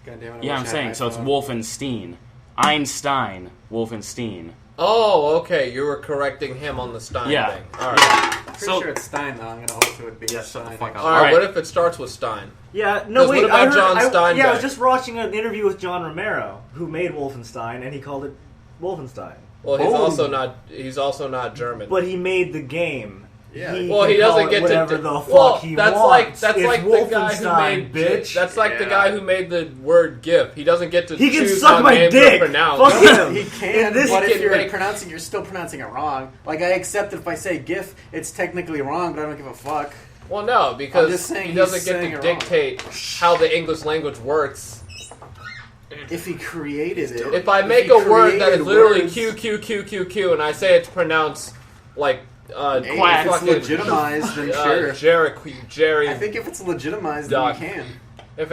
God damn it, I Yeah, wish I'm I saying, had so my it's phone. Wolfenstein. Einstein, Wolfenstein. Oh, okay. You were correcting him on the Stein Yeah. thing. All right. Pretty So- sure it's Stein, though. I'm going to hope it would be Yeah, shut the Stein. fuck up. All right. Alright. What if it starts with Stein? Yeah, no, 'Cause wait. what about I heard, John Steinbeck? Yeah, I was just watching an interview with John Romero, who made Wolfenstein, and he called it Wolfenstein. Well, he's Oh. also not German. But he made the game. Yeah. Well, can he doesn't call it get whatever to. the fuck Well, he that's wants. like It's the guy who Wolfenstein, made bitch. That's like the Yeah. guy who made the word GIF. He doesn't get to He can choose suck how my names dick. are pronounced. Fuck him. He can, In this but if can you're make- pronouncing, you're still pronouncing it wrong. Like, I accept if I say GIF, it's technically wrong, but I don't give a fuck. Well, no, I'm because just saying he he's doesn't get saying to it wrong. dictate how the English language works. If he created it. If I make he a word that is created literally words, Q Q Q Q Q, and I say it's pronounced like hey, quack. if it's fucking, legitimized, then sure. Jerry. I think if it's legitimized, Duck. then you can. If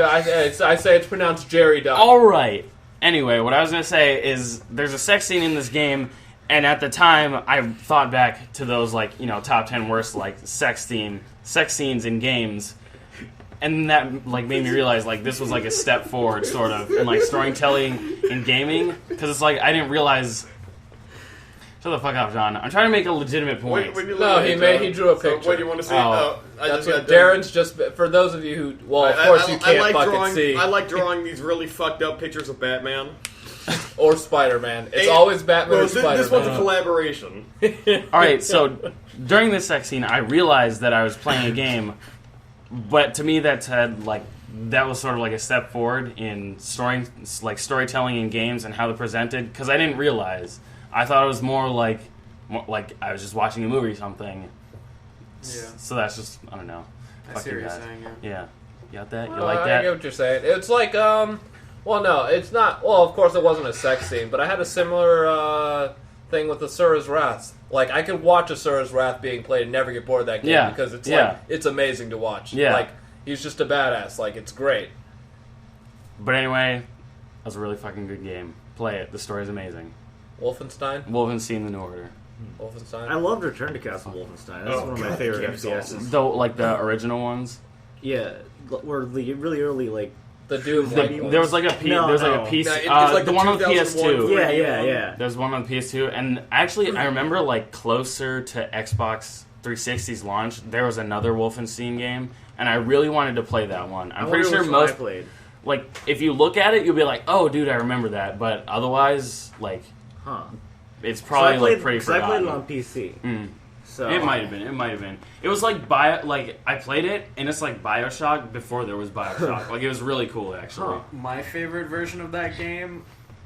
I say it's pronounced Jerry Duck. All right. Anyway, what I was going to say is there's a sex scene in this game, and at the time, I thought back to those, like, you know, top 10 worst, like, sex scenes in games. And that, like, made me realize, like, this was, like, a step forward, sort of, in, like, storytelling in gaming. Because it's like, I didn't realize... Shut the fuck up, John. I'm trying to make a legitimate point. No, he drew a picture. What do you want to see? Oh. That's what Darren's just. For those of you who, well, of course you can't fucking see. I like drawing these really fucked up pictures of Batman. Or Spider-Man. It's Hey, always Batman Well, or Spider-Man. this one's a collaboration. All right, so during this sex scene, I realized that I was playing a game, but to me that was sort of like a step forward in storytelling in games and how they're presented, because I didn't realize. I thought it was more like I was just watching a movie or something. Yeah. So that's just, I don't know. I Fuck see what you you're guys. saying, yeah. Yeah. You got that? You Oh, like I that? get what you're saying. It's like, well, no, it's not. Well, of course, it wasn't a sex scene, but I had a similar thing with Asura's Wrath. Like, I could watch Asura's Wrath being played and never get bored of that game Yeah. because it's Yeah. like it's amazing to watch. Yeah. Like, he's just a badass. Like, it's great. But anyway, that was a really fucking good game. Play it. The story's amazing. Wolfenstein. Wolfenstein: The New Order. Wolfenstein. I loved Return to Castle Wolfenstein. That's one of my favorite game's FPSs. Though, like the original ones. Yeah, or the really early, like... The Doom. The- like, there was like a P. No, there was like no. a piece. No, it's like the the one on 2001 PS2. Yeah. There's one on PS2, and actually, I remember like closer to Xbox 360's launch, there was another Wolfenstein game, and I really wanted to play that one. I'm pretty sure most, played. like, if you look at it, you'll be like, "Oh, dude, I remember that," but otherwise, like, Huh. it's probably like pretty I played forgotten. it on PC. Mm. So It might have been. It might have been. It was like I played it, and it's like BioShock before there was BioShock. Like, it was really cool, actually. Huh. My favorite version of that game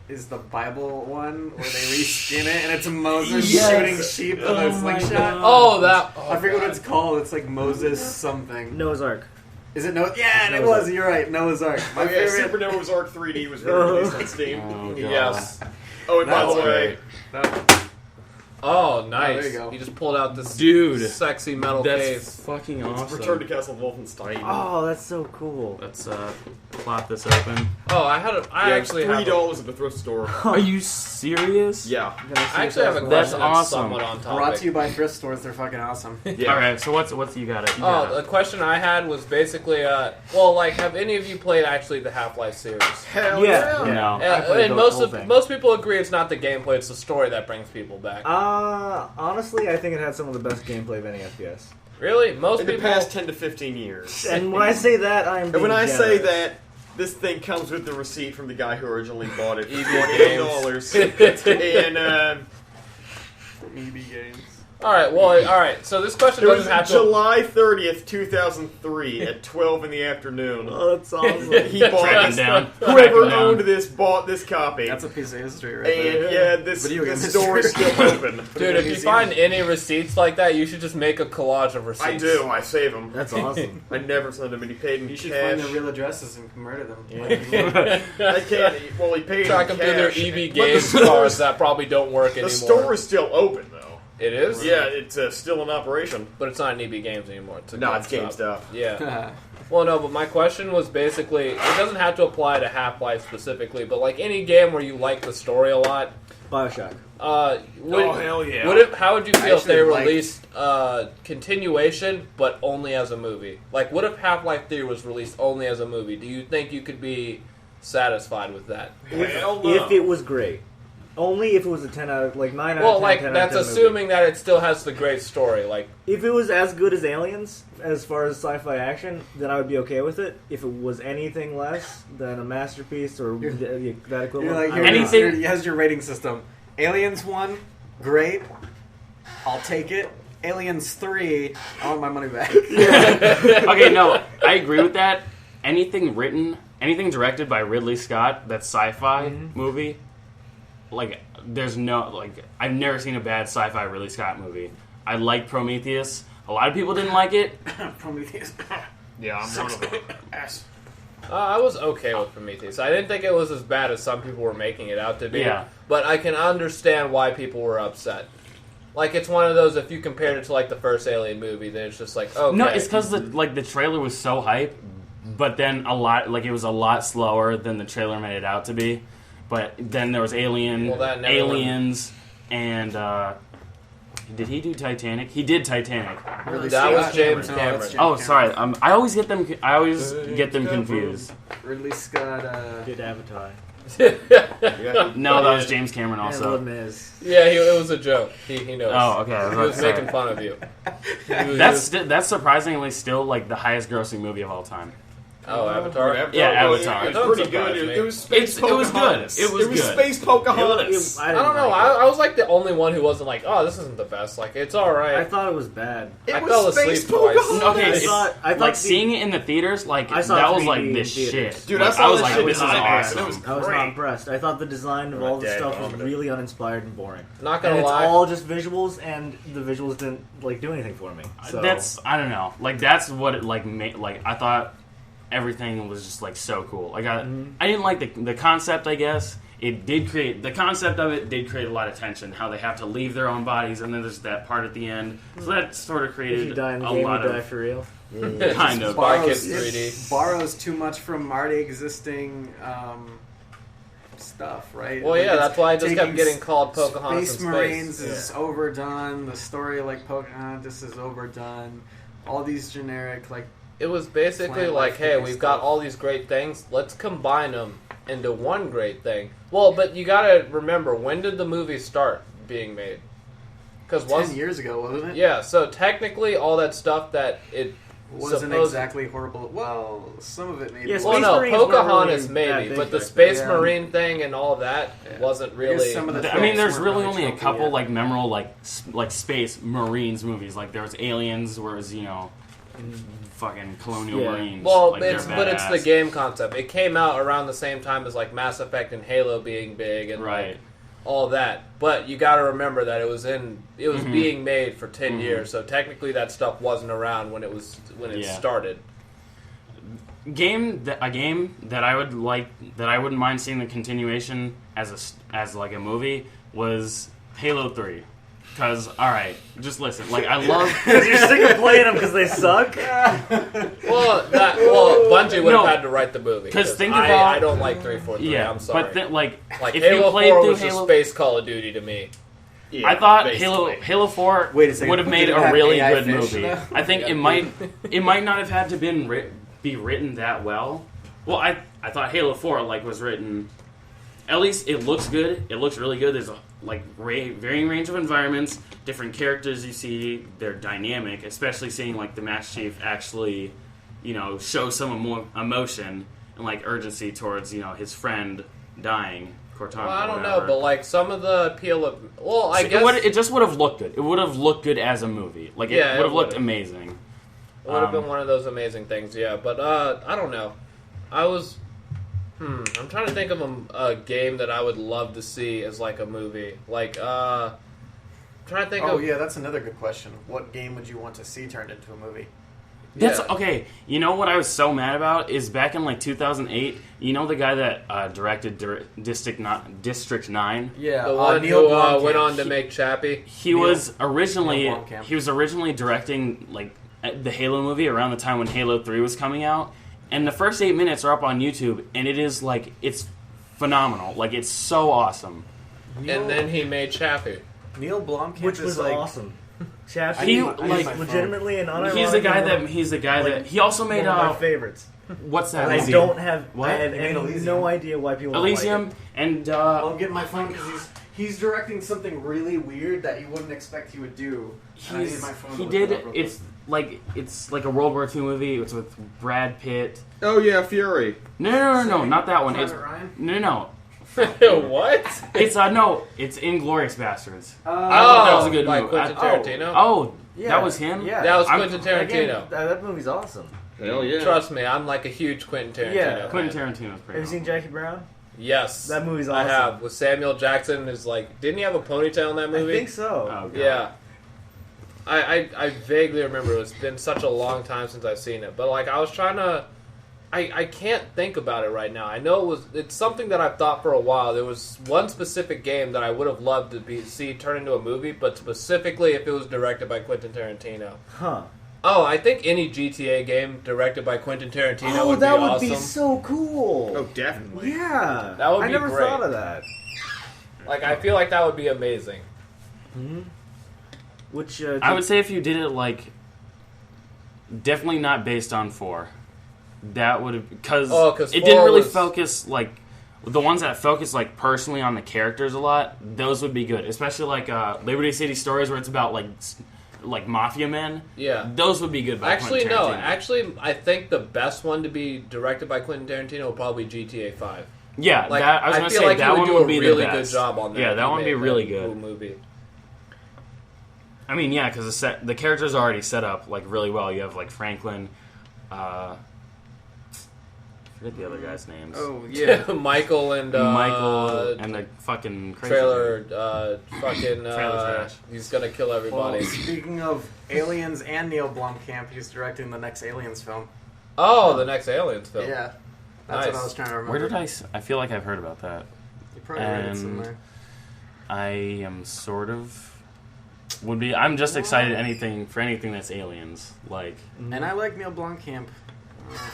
is the Bible one where they reskin it and it's Moses Yes. shooting sheep with Oh a my slingshot. God. Oh, that. I forget what it's called. It's like Moses something. Noah's Ark. Is it Noah? Yeah, and it Noah's was. Ark. You're right. Noah's Ark. My Okay, favorite. Super Nova's Arc 3D was released on Steam. Oh, God. Yes. Oh, and by That's the way, Oh, nice. there you go. He just pulled out this Dude, sexy metal that's case. fucking awesome. Return to Castle Wolfenstein. Oh, that's so cool. Let's plop this open. Oh, I actually have. $3 at the thrift store. Are you serious? Yeah. I actually have a That's question awesome. somewhat on topic. Brought to you by thrift stores. They're fucking awesome. Yeah. All right. So what's you got it? Oh, the question I had was basically, well, like, have any of you played actually the Half-Life series? Hell Yeah. yeah. No. I played And the most whole of thing. most people agree it's not the gameplay; it's the story that brings people back. Honestly, I think it had some of the best gameplay of any FPS. Really, most In the people. past 10 to 15 years. And when I say that, I'm And being when I say generous. that, this thing comes with the receipt from the guy who originally bought it for EB $48. And, From EB Games. So this question It was doesn't have to. July 30th, 2003 at 12 in the afternoon. Oh, that's awesome. He bought Track him this. down. Whoever Track him down. owned this bought this copy. That's a piece of history right And there. this Video game store is history. still open. Dude, if you find any receipts like that, you should just make a collage of receipts. I do. I save them. That's awesome. I never send him, and he paid in You should cash. find their real addresses and murder them. I can't. Well, he paid Track in them through their cash. EB But Games cards that probably don't work the anymore. store is still open, though. It is? Yeah, it's still in operation. But it's not an EB Games anymore. It's a No, it's GameStop. Yeah. Well, no, but my question was basically, it doesn't have to apply to Half-Life specifically, but like any game where you like the story a lot, Bioshock. Hell yeah. How would you feel if they actually like- released continuation, but only as a movie? Like, what if Half-Life 3 was released only as a movie? Do you think you could be satisfied with that? Hell no. If it was great. Only if it was a 10 out of, 9 out of 10. Well, like, 10 out that's of 10 movie. assuming that it still has the great story. Like, If it was as good as Aliens, as far as sci-fi action, then I would be okay with it. If it was anything less than a masterpiece or that equivalent, You're like, I here, would Anything- not. here's your rating system. Aliens 1, great. I'll take it. Aliens 3, I want my money back. Okay, no, I agree with that. Anything directed by Ridley Scott that's sci-fi movie, like, there's no, like, I've never seen a bad sci-fi Ridley Scott movie. I like Prometheus. A lot of people didn't like it. Prometheus. Yeah, I'm one of them. I was okay with Prometheus. I didn't think it was as bad as some people were making it out to be. Yeah. But I can understand why people were upset. Like, it's one of those, if you compared it to, like, the first Alien movie, then it's just like, okay. No, it's because the trailer was so hype, but then it was a lot slower than the trailer made it out to be. But then there was Aliens, and did he do Titanic? He did Titanic. Really That was Scott James No, Cameron. that's James Oh, sorry. Cameron. I always get them. I always get them confused. Ridley Scott. Did Avatar. No, that was James Cameron And Les also. Mis. Yeah, it was a joke. He knows. Oh, okay. I He was was about to making say. fun of you. That's surprisingly still like the highest grossing movie of all time. Oh, Avatar? Yeah, Avatar. It That was pretty surprised good. me. It was Space It was good. Pocahontas. It was good. Space Pocahontas. I don't know. I was like the only one who wasn't like, oh, this isn't the best. Like, it's I alright. thought it was bad. I fell asleep twice. Okay, I it's- thought like the- seeing it in the theaters, like I saw that was 3D like in this theaters. shit. Dude, like, I saw was that like, shit this is in IMAX, awesome. and it was I was great. not impressed. I thought the design of Not all the dead, stuff was vomited. really uninspired and boring. Not And gonna it's lie. all just visuals, and the visuals didn't do anything for me. So That's I don't know. Like that's what it like made. Like I thought everything was just like so cool. Like I didn't like the concept. I guess it did create the concept of it did create a lot of tension. How they have to leave their own bodies, and then there's that part at the end. So that sort of if created you die in the a game, lot you die of for real. kind of. Spy Borrows, Kids 3D. it borrows too much from already existing stuff, right? Well, yeah, it's that's why I just kept taking getting called Pocahontas Space in Marines space. is overdone. The story like Pocahontas is overdone. All these generic like It was basically Plant like, life hey, giving we've got stuff. all these great things. Let's combine them into one great thing. Well, but you gotta remember, when did the movie start being made? Because 10 years ago, wasn't it? yeah, so technically all that stuff that it Wasn't supposed- exactly horrible. Well, some of it maybe. Yes, Well, Space no, Marines weren't Pocahontas really maybe, that big but the back Space then. Marine thing and all of that wasn't Here's really. some of the I mean, there's weren't really really only a trophy couple yet. like memorable like space Marines movies. Like there was Aliens, whereas fucking Colonial Yeah. Marines. Well, like, they're it's the badass. game concept. It came out around the same time as like Mass Effect and Halo being big and Right. like all that. But you got to remember that it was being made for 10 years, so technically that stuff wasn't around when it Yeah. started. A game that I would like that I wouldn't mind seeing the continuation as like a movie was Halo 3. Because alright, just listen. Like I love Because you're sick of playing them because they suck. Well, Bungie would have had to write the movie. 'Cause think about- I don't like 343. yeah, I'm sorry. but like like if Halo you played 4 through was Halo, just space Call of Duty to me. Yeah, I thought basically. Halo 4 Wait a second, would have made did it a have really AI good fish movie. now? I think it might not have had to be written that well. Well, I thought Halo 4 was written. At least it looks good. It looks really good. There's a varying range of environments, different characters you see. They're dynamic, especially seeing the Master Chief actually, show some more emotion and urgency towards his friend dying. Cortana. Well, I don't know, whatever. but like some of the appeal of I So guess it just would have looked good. It would have looked good as a movie. Like Yeah, it would it have looked would've. amazing. it would have been one of those amazing things. Yeah, but I don't know. I was. I'm trying to think of a game that I would love to see as like a movie. Like, trying to think Oh of. yeah, that's another good question. What game would you want to see turned into a movie? That's Yeah. okay. You know what I was so mad about is back in like 2008. You know the guy that directed District 9. Yeah, The one Neil who Blomkamp. went on to make Chappie. He Neil was originally Blomkamp. directing like the Halo movie around the time when Halo 3 was coming out, and the first 8 minutes are up on YouTube, and it is like it's phenomenal. Like it's so awesome. And then he made Chappie. Neil Blomkamp Which is was like awesome. Chappie, He, I need like, my phone. legitimately and unironically. He's the guy that he also made one of my favorites. what's that? And I movie? don't have. What? I have He made Elysium. no idea why people Elysium don't like and Well, I'm getting my phone because he's directing something really weird that you wouldn't expect he would do. And I need my phone to he look did it up real quick. it's like a World War II movie. It's with Brad Pitt. Oh yeah, Fury. No, not that one. It's Private Ryan? no. What? It's it's Inglourious Bastards. Oh, that was a good by movie. Quentin I- Tarantino. Oh, it. that was him. Yeah, That was I'm- Quentin Tarantino. Again, that movie's awesome. Hell yeah. Trust me, I'm like a huge Quentin Tarantino. Yeah. fan. Quentin Tarantino's pretty. Have you seen Jackie Brown? Yes, That movie's I awesome. have. With Samuel Jackson is like, didn't he have a ponytail in that movie? I think so. Oh, God. Yeah. I vaguely remember. It's been such a long time since I've seen it, but like I was trying to. I can't think about it right now. I know it's something that I've thought for a while. There was one specific game that I would have loved to see turn into a movie, but specifically if it was directed by Quentin Tarantino. Huh. Oh, I think any GTA game directed by Quentin Tarantino Oh, would that be would awesome. be so cool. Oh, definitely. Yeah. That would I be never great. thought of that. Like I feel like that would be amazing. Which I would say if you did it like, definitely not based on 4. That would have because it 4 didn't really was- focus like the ones that focus like personally on the characters a lot. Those would be good, especially like Liberty City Stories where it's about like mafia men. Yeah. Those would be good. By Actually, Quentin no. Tarantino. Actually, I think the best one to be directed by Quentin Tarantino would probably be GTA 5. Yeah, Like, that, I was I gonna feel say like he that would one do would a be really the good best. job on that. Yeah, that He one would be made really that good. movie. I mean, yeah, because the characters are already set up like really well. You have like Franklin. I forget the other guys' names. Oh yeah. Michael and Michael and the fucking crazy trailer, dude. fucking. Trailer trash. He's gonna kill Well, everybody. speaking of aliens and Neil Blomkamp, he's directing the next Aliens film. Oh, the next Aliens film. Yeah, that's Nice. what I was trying to remember. Where did I feel like I've heard about that. You probably read it And- somewhere. I am sort of would be. I'm just excited for anything that's aliens. Like And I like Neil Blomkamp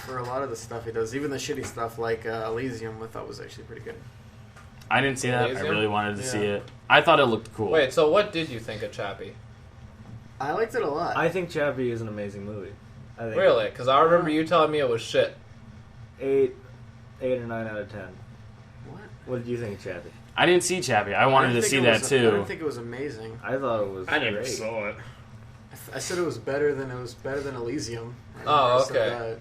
for a lot of the stuff he does, even the shitty stuff like Elysium. I thought was actually pretty good. I didn't see that. I Elysium? really wanted to Yeah. see it. I thought it looked cool. Wait, so what did you think of Chappie? I liked it a lot. I think Chappie is an amazing movie. I think Really? Because I remember you telling me it was shit. 8 or 9 out of 10. What? What did you think of Chappie? I didn't see Chappie. I I wanted didn't to think see it that was- I too. didn't think it was amazing. I thought it was great. saw it. I said it was better than Elysium. I Oh, never said okay.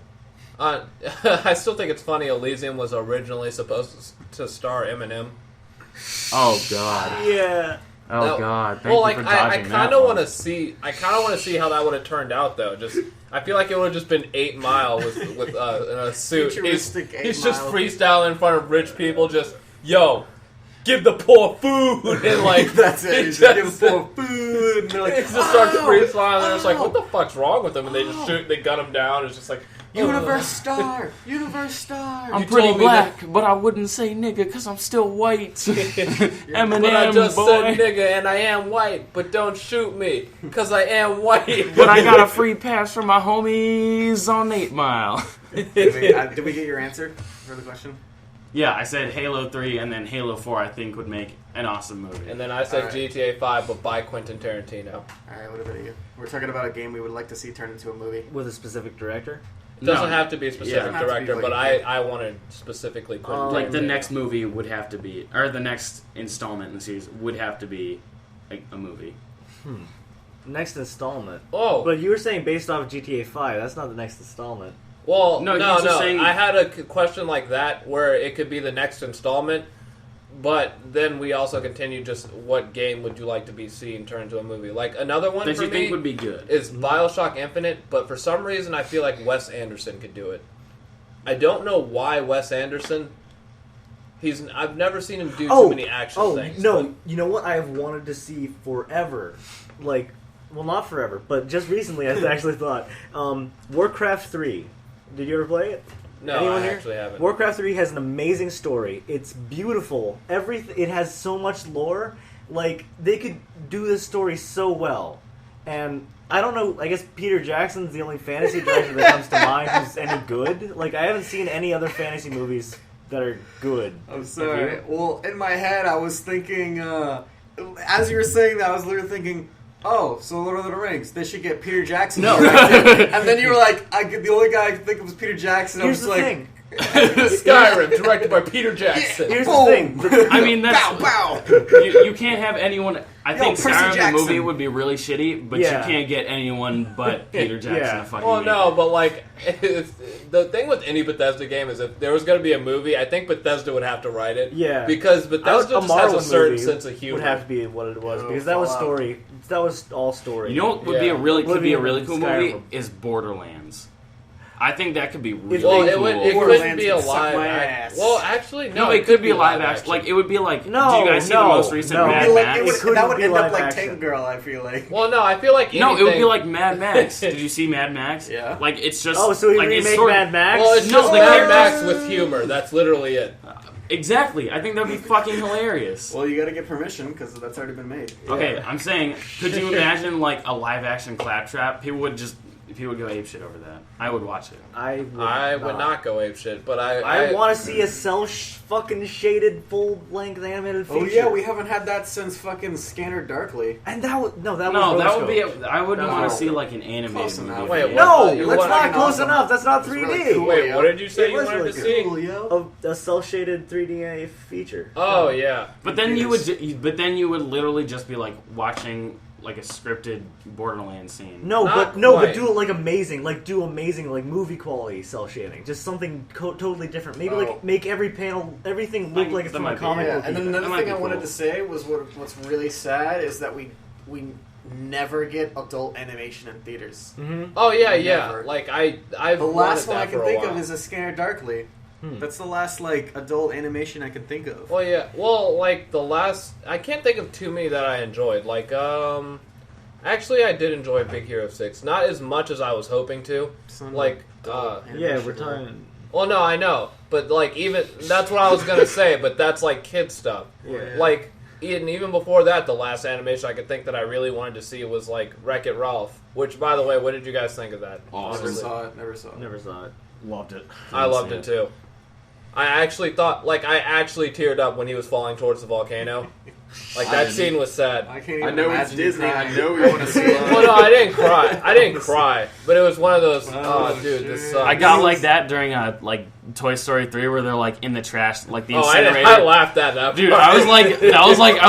that. I still think it's funny. Elysium was originally supposed to star Eminem. Oh God. Yeah. Oh No. God. Thank Well, you like for I dodging kind that of one. want to see. I kind of want to see how that would have turned out, though. Just I feel like it would have just been 8 Mile with in a suit. Futuristic 8 He's just Mile. freestyling in front of rich people. Just give the poor food and like That's it. he He's just just- giving for food. And they're like, He just starts "Oh, freestyling. And they're just like, oh, what the fuck's wrong with him? And they just shoot. They gun him down. It's just like Universe star, universe star. I'm You pretty told me black, but I wouldn't say nigga because I'm still white. Eminem, But I just boy. said nigga and I am white, but don't shoot me, cause I am white. But I got a free pass from my homies on 8 Mile. Did we get your answer for the question? Yeah, I said Halo 3 and then Halo 4 I think would make an awesome movie. And then I said Alright. GTA 5, but by Quentin Tarantino. All right, what about you? We're talking about a game we would like to see turned into a movie. With a specific director? It doesn't No. have to be a specific doesn't have to be director, like but a I wanted specifically Quentin Like the Tarantino. next movie would have to be, or the next installment in the series would have to be a movie. Next installment. Oh, But you were saying based off GTA 5. That's not the next installment. Well, No, no. he's just saying- I had a question like that where it could be the next installment, but then we also continue just what game would you like to be seen turned into a movie? Like another one That for you think me would be good. is BioShock Infinite, but for some reason I feel like Wes Anderson could do it. I don't know why Wes Anderson. I've never seen him do too many action things. No, but- you know what I've wanted to see forever? Like, well, not forever, but just recently I actually thought. Warcraft 3. Did you ever play it? No, Anyone I here? actually haven't. Warcraft 3 has an amazing story. It's beautiful. It has so much lore. Like, they could do this story so well. And I don't know, I guess Peter Jackson's the only fantasy director that comes to mind who's any good. Like, I haven't seen any other fantasy movies that are good. I'm sorry. Well, in my head, I was thinking, as you were saying that, I was literally thinking, oh, so Lord of the Rings, they should get Peter Jackson. No. And then you were like, the only guy I could think of was Peter Jackson. Here's I the was like, thing. Skyrim, directed by Peter Jackson. Here's boom. the thing. I mean, that's bow, bow. you can't have anyone. I think Percy Skyrim the Jackson. movie would be really shitty, but Yeah. you can't get anyone but Peter Jackson Yeah. to fucking. Well, make no, it. but like the thing with any Bethesda game is if there was going to be a movie, I think Bethesda would have to write it. Yeah. because Bethesda just has a certain sense of humor. would have to be what it was Oh, because that was Fallout. story. That was all story. You know what would be a Yeah. really could be a Oblivion really and cool Skyrim. movie is Borderlands. I think that could be really Well, cool. it couldn't Borderlands be a could suck live my act. ass. Well, actually, no, it could be a live action. Like it would be like. No, did you guys see the no, most recent no. Mad It would- Max? it would- couldn't that would be end up live like action. Tank Girl, I feel like. Well, no, I feel like No, it would be anything- like Mad Max. Did you see Mad Max? Yeah. Like it's just. Oh, so we like, it's remake sort of- Mad Max? Well, it's No, just the Mad characters- Max with humor. That's literally it. Exactly. I think that'd be fucking hilarious. Well, you gotta get permission because that's already been made. Okay, I'm saying, could you imagine like a live action Claptrap? People would go ape shit over that. I would watch it. I would not go ape shit, but I want to see a cell fucking shaded full length animated feature. Oh yeah, we haven't had that since fucking Scanner Darkly. and that was No, was that would be. rotoscope. I wouldn't No. want to see like an animated Close movie. enough. Wait, what? No, You that's want- not fucking close awesome. enough. That's not It's 3D. really cool. Wait, what did you say It you was wanted really to see? Cool, yo. A cell shaded 3D feature. Oh yeah. But then you would literally just be like watching like a scripted Borderlands scene. No, Not but no, quite. but do it like amazing, like movie quality cell shading, just something totally different. Maybe Oh. like make every panel, everything look like it's That from might a be- comic Yeah, book. and then even. another might thing be I wanted cool. to say was what's really sad is that we never get adult animation in theaters. Oh yeah, yeah. Never. Like I've The last wanted one I that can for a think while. of is A Scanner Darkly. That's the last like adult animation I can think of. Well, yeah. Well, like the last, I can't think of too many that I enjoyed. Like, actually, I did enjoy Big Hero 6. Not as much as I was hoping to. Some Like, adult Yeah, animation. we're talking. well, no, I know, but like even that's what I was gonna say. But that's like kid stuff. Yeah. Like, even before that, the last animation I could think that I really wanted to see was like Wreck-It Ralph. Which, by the way, what did you guys think of that? Never Awesome. saw it. Never saw it. Never saw it. Loved it. I loved it too. I actually thought, like, I actually teared up when he was falling towards the volcano. Like, that scene was sad. I can't even I know it's imagine Disney. crying. I know you want to see it. Well, no, I didn't cry. I didn't cry. But it was one of those, Oh, dude, this shit. sucks. I got like that during like Toy Story 3 where they're like in the trash, like the Oh, incinerator. I laughed at that. Dude, I was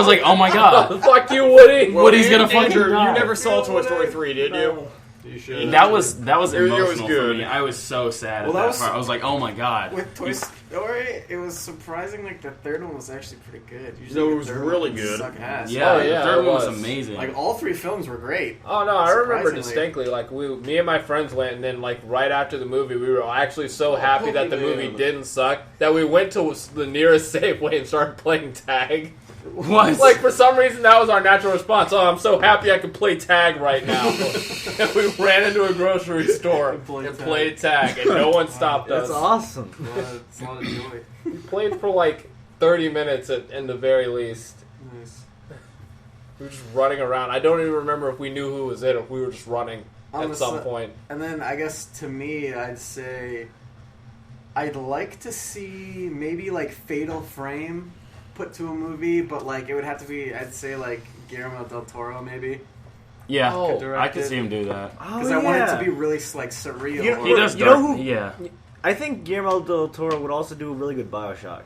like, oh my god. Fuck you, Woody. Woody's gonna fucking Andrew, die. you never saw Toy Story 3, did you? You should. That was It was emotional for good. me. I was so sad Well, at that that was- part. I was like, oh my god. With Toy Story, it was surprising. Like the third one was actually pretty good. Usually No, it the was third really ones good. Suck ass. Yeah, Oh, yeah, the third it one was was. amazing. Like all three films were great. Oh no, I remember Surprisingly. distinctly. Like me and my friends went, and then like right after the movie, we were actually so happy that the movie Pokemon. didn't suck that we went to the nearest Safeway and started playing tag. what? Like for some reason, that was our natural response. Oh, I'm so happy I can play tag right now. And we ran into a grocery store and played tag, and no one stopped us. That's awesome. It's a lot of joy. We played for like 30 minutes in the very least. Nice. We were just running around. I don't even remember if we knew who was in or if we were just running at some point. And then I guess to me, I'd say I'd like to see maybe like Fatal Frame put to a movie, but like it would have to be, I'd say like Guillermo del Toro maybe, yeah, Oh. I could see him do that. because I want it to be really like surreal. You know- He does. You know dark- who- Yeah, I think Guillermo del Toro would also do a really good Bioshock.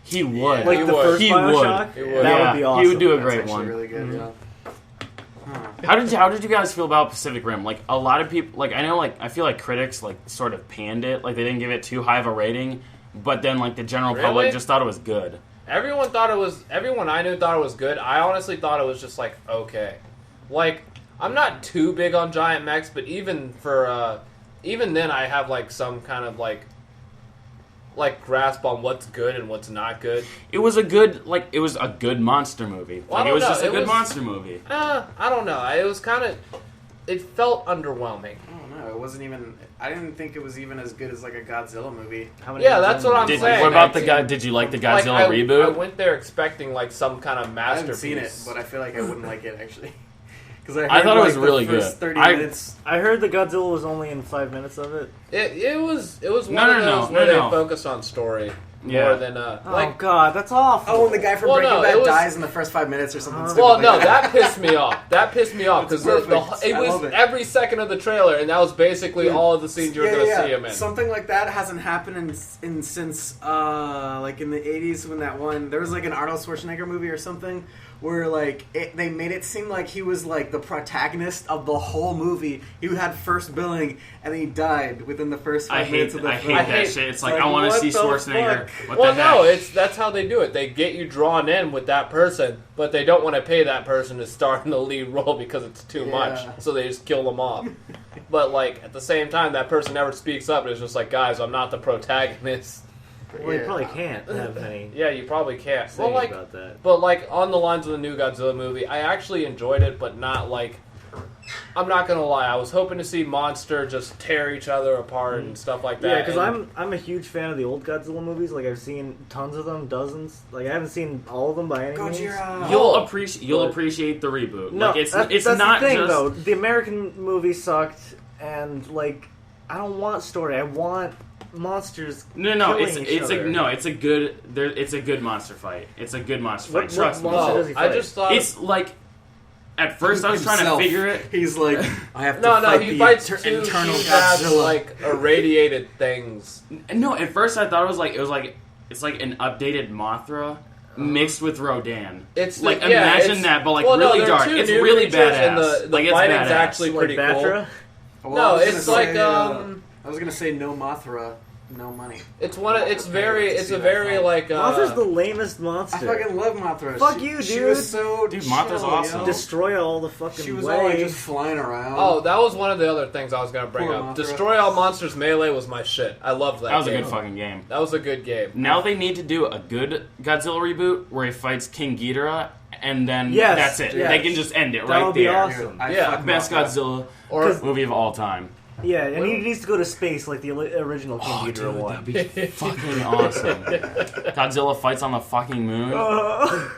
he would. Like he the would. first He Bioshock? would. He would. That Yeah, would be awesome. He would do a That's great actually one. really good. Mhm. Yeah. Huh. How did you guys feel about Pacific Rim? Like a lot of people, like I know, like I feel like critics like sort of panned it, like they didn't give it too high of a rating, but then like the general public just thought it was good. Everyone I knew thought it was good. I honestly thought it was just like okay. Like I'm not too big on giant mechs, but even then I have like some kind of like grasp on what's good and what's not good. It was a good monster movie. Well, Like it was just a good monster movie. I don't know. It felt underwhelming. I don't know. It wasn't even. I didn't think it was even as good as like a Godzilla movie. Yeah, that's what I'm saying. What about did you like the Godzilla reboot? I went there expecting like some kind of masterpiece. I haven't seen it, but I feel like I wouldn't like it actually. Because I thought it was really good. 30 minutes. I heard the Godzilla was only in 5 minutes of it. It was one of those where they focused on story more than oh god, that's awful. Oh, and the guy from Breaking Bad dies in the first 5 minutes or something. Well, no, that pissed me off. That pissed me off because it was every second of the trailer, and that was basically all of the scenes you were going to see him in. Something like that hasn't happened since like in the 80s when there was like an Arnold Schwarzenegger movie or something. Where like they made it seem like he was like the protagonist of the whole movie. He had first billing and he died within the first 5 minutes of the film. I hate that shit. It's like I want to see Schwarzenegger. That's how they do it. They get you drawn in with that person, but they don't want to pay that person to star in the lead role because it's too much. So they just kill them off. But like at the same time, that person never speaks up. And it's just like, guys, I'm not the protagonist. Well, you probably can't have any. Yeah, you probably can't. Well, like, about that. But like on the lines of the new Godzilla movie, I actually enjoyed it, but not like. I'm not gonna lie. I was hoping to see Monster just tear each other apart and stuff like that. Yeah, because I'm a huge fan of the old Godzilla movies. Like I've seen tons of them, dozens. Like I haven't seen all of them by any means. You'll appreciate the reboot. No, like, it's that's not the thing just... though. The American movie sucked, and like I don't want story. I want monsters. It's a good monster fight. It's a good monster fight. Trust me. I just thought it's like at first I was trying to figure it. He's like, I have to fight he fights internal Godzilla, like irradiated things. No, at first I thought it was like an updated Mothra mixed with Rodan. It's like imagine that, but like really dark. It's really badass. And the fighting's actually pretty cool. No, it's like I was gonna say no Mothra, no money. It's a very like. Mothra's the lamest monster. I fucking love Mothra. Fuck you, dude. She was so Mothra's awesome. Destroy all the fucking. She was all like just flying around. Oh, that was one of the other things I was gonna bring up. Destroy All Monsters Melee was my shit. I loved that. That was a good fucking game. That was a good game. Now they need to do a good Godzilla reboot where he fights King Ghidorah, and then that's it. Yes. They can just end it that right there. That would be awesome. Yeah, best Godzilla movie of all time. Yeah, and he needs to go to space like the original King Ghidorah one. That'd be fucking awesome. Godzilla fights on the fucking moon.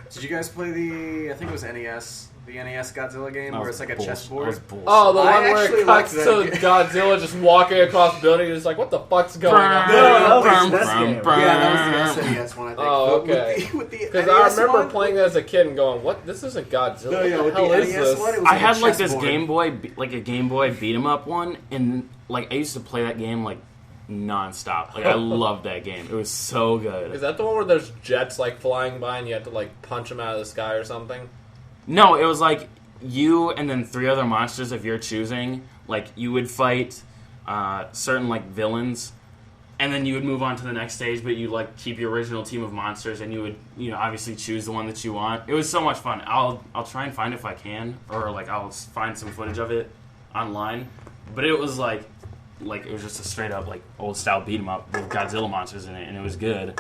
Did you guys play the? I think it was NES. The NES Godzilla game where it's like a chessboard. Oh, the one where it cuts to Godzilla just walking across buildings. It's like, what the fuck's going on? Yeah, that was the SNES one, I think. Oh, okay. Because I remember playing that as a kid and going, "What? This isn't Godzilla. No, yeah, what the hell is this?" One, I had like this Game Boy, like a Game Boy beat 'em up one, and like I used to play that game like nonstop. Like I loved that game. It was so good. Is that the one where there's jets like flying by and you have to like punch them out of the sky or something? No, it was like you and then 3 other monsters of your choosing. Like you would fight certain like villains, and then you would move on to the next stage. But you like keep your original team of monsters, and you would obviously choose the one that you want. It was so much fun. I'll try and find it if I can, or like I'll find some footage of it online. But it was like it was just a straight up like old style beat 'em up with Godzilla monsters in it, and it was good.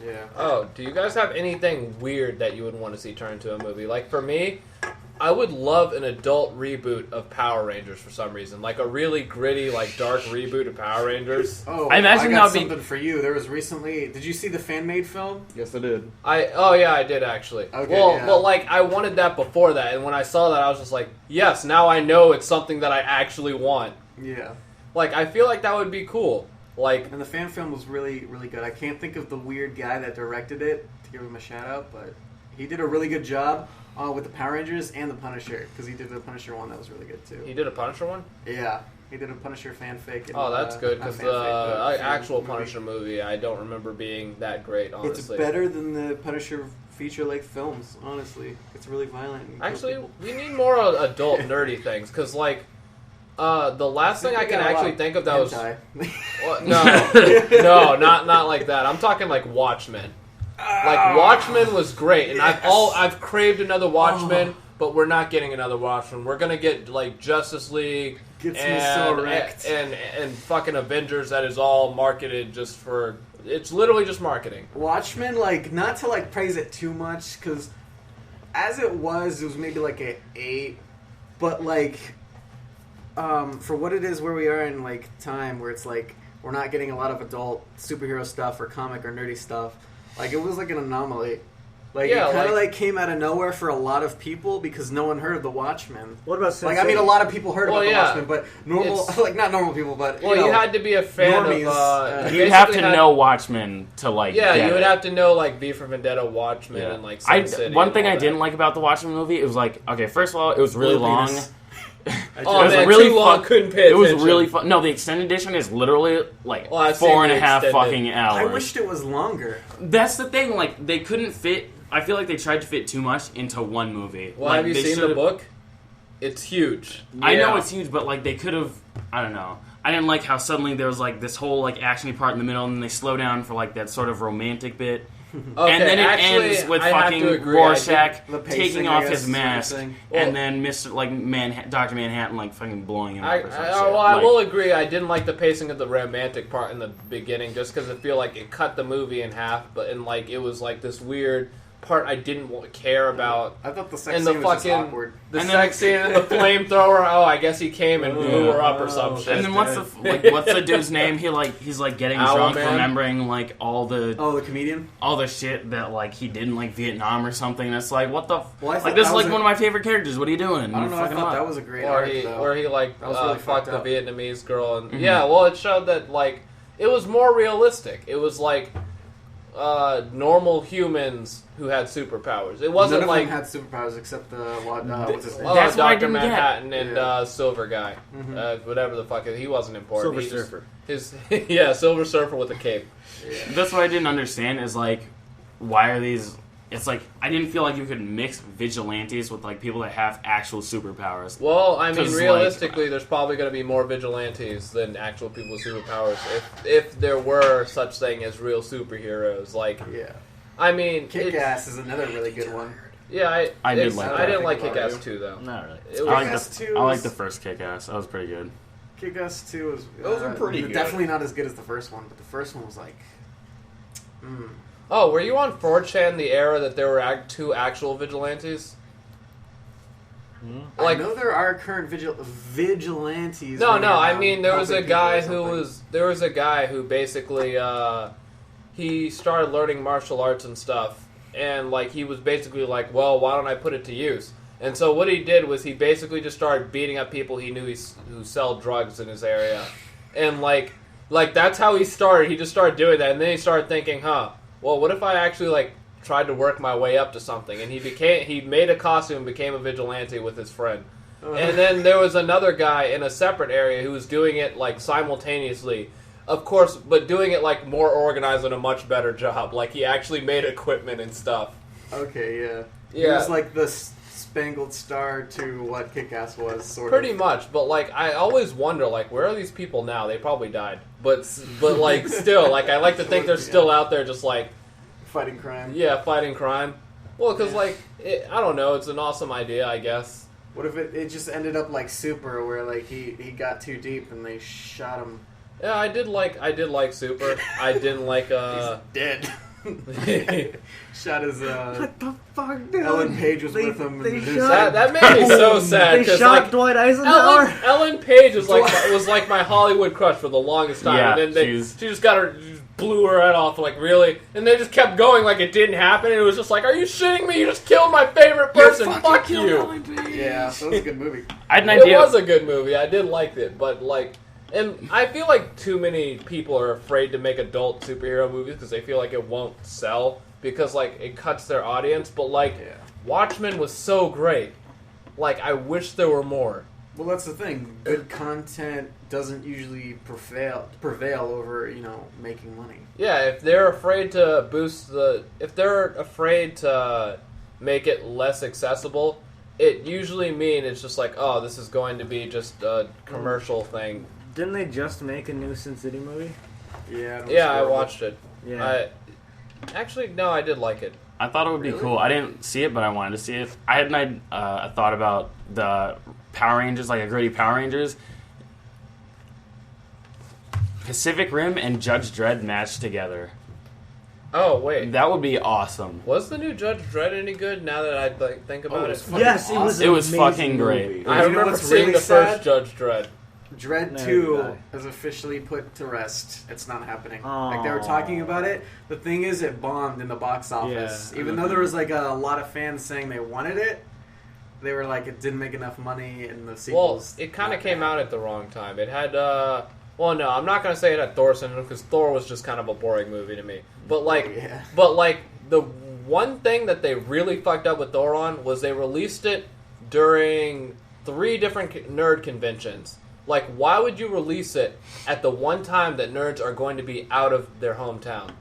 Yeah. Oh, do you guys have anything weird that you would want to see turn into a movie? Like for me, I would love an adult reboot of Power Rangers for some reason, like a really gritty, like dark reboot of Power Rangers. Oh, I imagine that would be something for you. There was recently. Did you see the fan made film? Yes, I did. I did actually. Okay, well, like I wanted that before that, and when I saw that, I was just like, yes, now I know it's something that I actually want. Yeah. Like I feel like that would be cool. Like, and the fan film was really, really good. I can't think of the weird guy that directed it to give him a shout out, but he did a really good job with the Power Rangers and the Punisher, because he did the Punisher one that was really good too. He did a Punisher one? Yeah, he did a Punisher fanfic. And, that's good, because the actual Punisher movie I don't remember being that great, honestly. It's better than the Punisher feature-length films. Honestly, it's really violent. and kills Actually, people. we need more adult nerdy things because like the last thing I can got a lot actually of think of that was hentai. well, no, not like that. I'm talking like Watchmen. Like Watchmen was great, and I've craved another Watchmen, but we're not getting another Watchmen. We're gonna get like Justice League Gets me so wrecked. and fucking Avengers that is all marketed just for. It's literally just marketing. Watchmen, like, not to like praise it too much, because as it was maybe like an 8, but like for what it is, where we are in like time, where it's like we're not getting a lot of adult superhero stuff or comic or nerdy stuff. Like, it was like an anomaly. Like, Yeah, it kind of like- like came out of nowhere for a lot of people because no one heard of the Watchmen. What about Like, I mean, a lot of people heard Well, about yeah. the Watchmen, but normal, It's- like, not normal people, but Well, you had to be a fan normies, of. You'd have to know Watchmen to like. Yeah, get you would it. have to know like V for Vendetta, Watchmen, Yeah. and like Sin City. One and thing all I that. didn't like about the Watchmen movie, it was like, okay, first of all, it was really Little long. penis. Oh It was man, really too long. fun- Couldn't pay It was attention. really fun. No, the extended edition is literally like Well, I've seen 4.5 the extended. fucking I hours. wished it was longer. That's the thing. Like, they couldn't fit. I feel like they tried to fit too much into one movie. Well, like, have you they seen the should've- book? It's huge. I know Yeah. it's huge, but like they could have. I don't know. I didn't like how suddenly there was like this whole like actiony part in the middle, and then they slow down for like that sort of romantic bit. Okay, And then it actually, ends with I have fucking to agree. Rorschach The pacing, taking I off guess, his is what you're mask, saying. and then Mr. like Dr. Manhattan like fucking blowing him I up or some shit. I will agree. I didn't like the pacing of the romantic part in the beginning, just because I feel like it cut the movie in half. But and like it was like this weird part I didn't care about. I thought the sex And the scene was just fucking awkward. the And sex scene and the flamethrower. Oh, I guess he came and blew her up or some shit. And then what's the dude's name? He's like getting Owl drunk, Man? remembering like all the comedian? shit that like he did in like Vietnam or something. And it's like what the Well, I thought like this is that like was one of my favorite characters. What are you doing? I don't know, I Fucking him thought up. that was a great Or arc, he, though. or he like That was really fucked the fucked up. Vietnamese girl, and Mhm. yeah, well, it showed that like it was more realistic. It was like normal humans who had superpowers. It wasn't None of like them had superpowers except the what's his name? That's what I Dr. didn't get. Manhattan and Yeah. Silver Guy, Mhm. whatever the fuck. He wasn't important. Silver He just- Surfer. His yeah, Silver Surfer with a cape. That's what I didn't understand is like why are these? It's like I didn't feel like you could mix vigilantes with like people that have actual superpowers. Well, I mean, 'Cause, realistically, there's probably going to be more vigilantes than actual people with superpowers if there were such thing as real superheroes. Like, Yeah. I mean, Kick-Ass is another really good one. Yeah, I did it's- like I that. didn't like Think Kick-Ass about 2, though. Not really. It was- I like Kick-Ass 2 I like was- the first Kick-Ass. That was pretty good. Kick-Ass 2 was... Those are pretty good. Definitely not as good as the first one, but the first one was like... Oh, were you on 4chan the era that there were two actual vigilantes? I know there are current vigilantes. No, running I around mean there was a helping people guy or who something. basically he started learning martial arts and stuff, and like he was basically like, well, why don't I put it to use? And so what he did was he basically just started beating up people he knew who sell drugs in his area, and like that's how he started. He just started doing that, and then he started thinking, well, what if I actually like tried to work my way up to something? And he made a costume and became a vigilante with his friend. And then there was another guy in a separate area who was doing it like simultaneously, of course, but doing it like more organized and a much better job. Like he actually made equipment and stuff. Okay, yeah. Yeah. It was like the Spangled Star to what Kick-Ass was, sort Pretty of. much, but like I always wonder, like where are these people now? They probably died, but like still, like I like to think they're still out there, just like Fighting crime. yeah, fighting crime. Well, because like I don't know, it's an awesome idea, I guess. What if it just ended up like Super, where like he got too deep and they shot him? Yeah, I did like Super. I didn't like He's dead. Shot his What the fuck, dude? Ellen Page was with him. They and shot- that made me so sad They because shot like Dwight Eisenhower. Ellen Page was like my Hollywood crush for the longest time, Yeah, and then she's- she just got her just blew her head off, like really, and they just kept going like it didn't happen, and it was just like, are you shitting me? You just killed my favorite person. Fuck you. Yeah, so it was a good movie. I had an It idea. was a good movie. I did like it, but like. And I feel like too many people are afraid to make adult superhero movies because they feel like it won't sell because like it cuts their audience. But like Yeah. Watchmen was so great. Like I wish there were more. Well, that's the thing. Good content doesn't usually prevail over, making money. Yeah, if they're afraid to if they're afraid to make it less accessible, it usually means it's just like, oh, this is going to be just a commercial thing. Didn't they just make a new Sin City movie? Yeah. I watched it. Yeah. Actually, no, I did like it. I thought it would be cool. I didn't see it, but I wanted to see it. I had a thought about the Power Rangers, like a gritty Power Rangers. Pacific Rim and Judge Dredd matched together. Oh, wait. That would be awesome. Was the new Judge Dredd any good now that I think about it? Yes, awesome. it was. It was fucking great. I remember what's seeing really the first sad? Judge Dredd. Dread No, 2 no. is officially put to rest. It's not happening. Aw. Like, they were talking about it. The thing is, it bombed in the box office. Yeah. Even though there was, like, a lot of fans saying they wanted it, they were like, it didn't make enough money in the Well, sequels. it kind of came out at the wrong time. It had, well, no, I'm not going to say it had Thor syndrome because Thor was just kind of a boring movie to me. But, the one thing that they really fucked up with Thor on was they released it during 3 different nerd conventions. Like, why would you release it at the one time that nerds are going to be out of their hometown?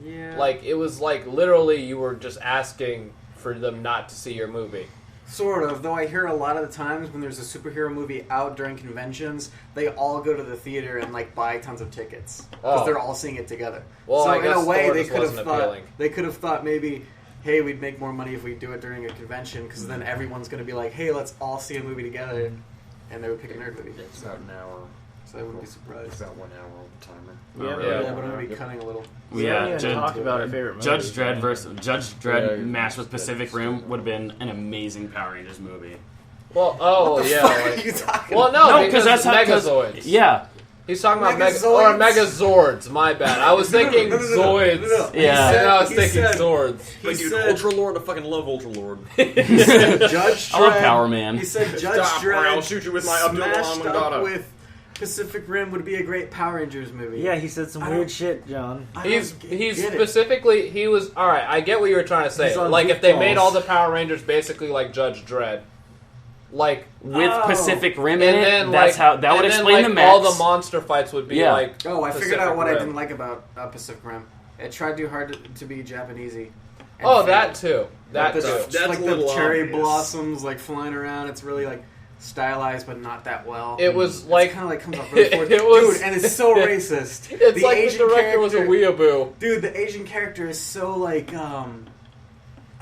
Yeah. Like, it was like literally you were just asking for them not to see your movie. Sort of, though I hear a lot of the times when there's a superhero movie out during conventions, they all go to the theater and, like, buy tons of tickets. Because they're all seeing it together. Well, so I in guess a way, Thor they just could have wasn't thought appealing. maybe, hey, we'd make more money if we do it during a convention, because then everyone's going to be like, hey, let's all see a movie together. And they would pick a nerd movie. It's about an hour. So I wouldn't be It's surprised. about 1 hour on the timer. Yeah, Yeah. Yeah, but I'm going to be cutting a little. We haven't even talked about our favorite movies. Judge Dredd versus Judge Dredd Yeah, matched with yeah. Pacific Rim would have been an amazing Power Rangers movie. Well, What the yeah. fuck like- are you talking well, about? no, because that's Megazoids. Yeah, He's talking about Megazoids? Megazords. My bad. I was thinking Zoids. No. Yeah. And I was He thinking said- Zords. But dude, said- Ultra Lord, I fucking love Ultra Lord. Judge Dredd. I love Power Man. He said Judge Stop, or I'll Dredd shoot you with my Abdullah smashed Amangata. up with Pacific Rim would be a great Power Rangers movie. Yeah, he said some I weird don't- shit, John. I don't He's get it. specifically he was all right. I get what you were trying to say. He's on Like if they goofballs. made all the Power Rangers basically like Judge Dredd, like with Oh. Pacific Rim and in it. then That's like how that would and then, explain like, the mechs. all the monster fights would be Yeah. like. Oh, I figured Pacific out what I Rim. didn't like about Pacific Rim. It tried too hard to be Japanesey. and Oh, failed. that too. That Like, too. the, That's like a the little cherry obvious. blossoms like flying around. It's really like stylized, but not that well. It was like kind of like comes off really forced. it was- dude, and it's so racist. It's the like Asian the director was a character- weeaboo. Dude, the Asian character is so like I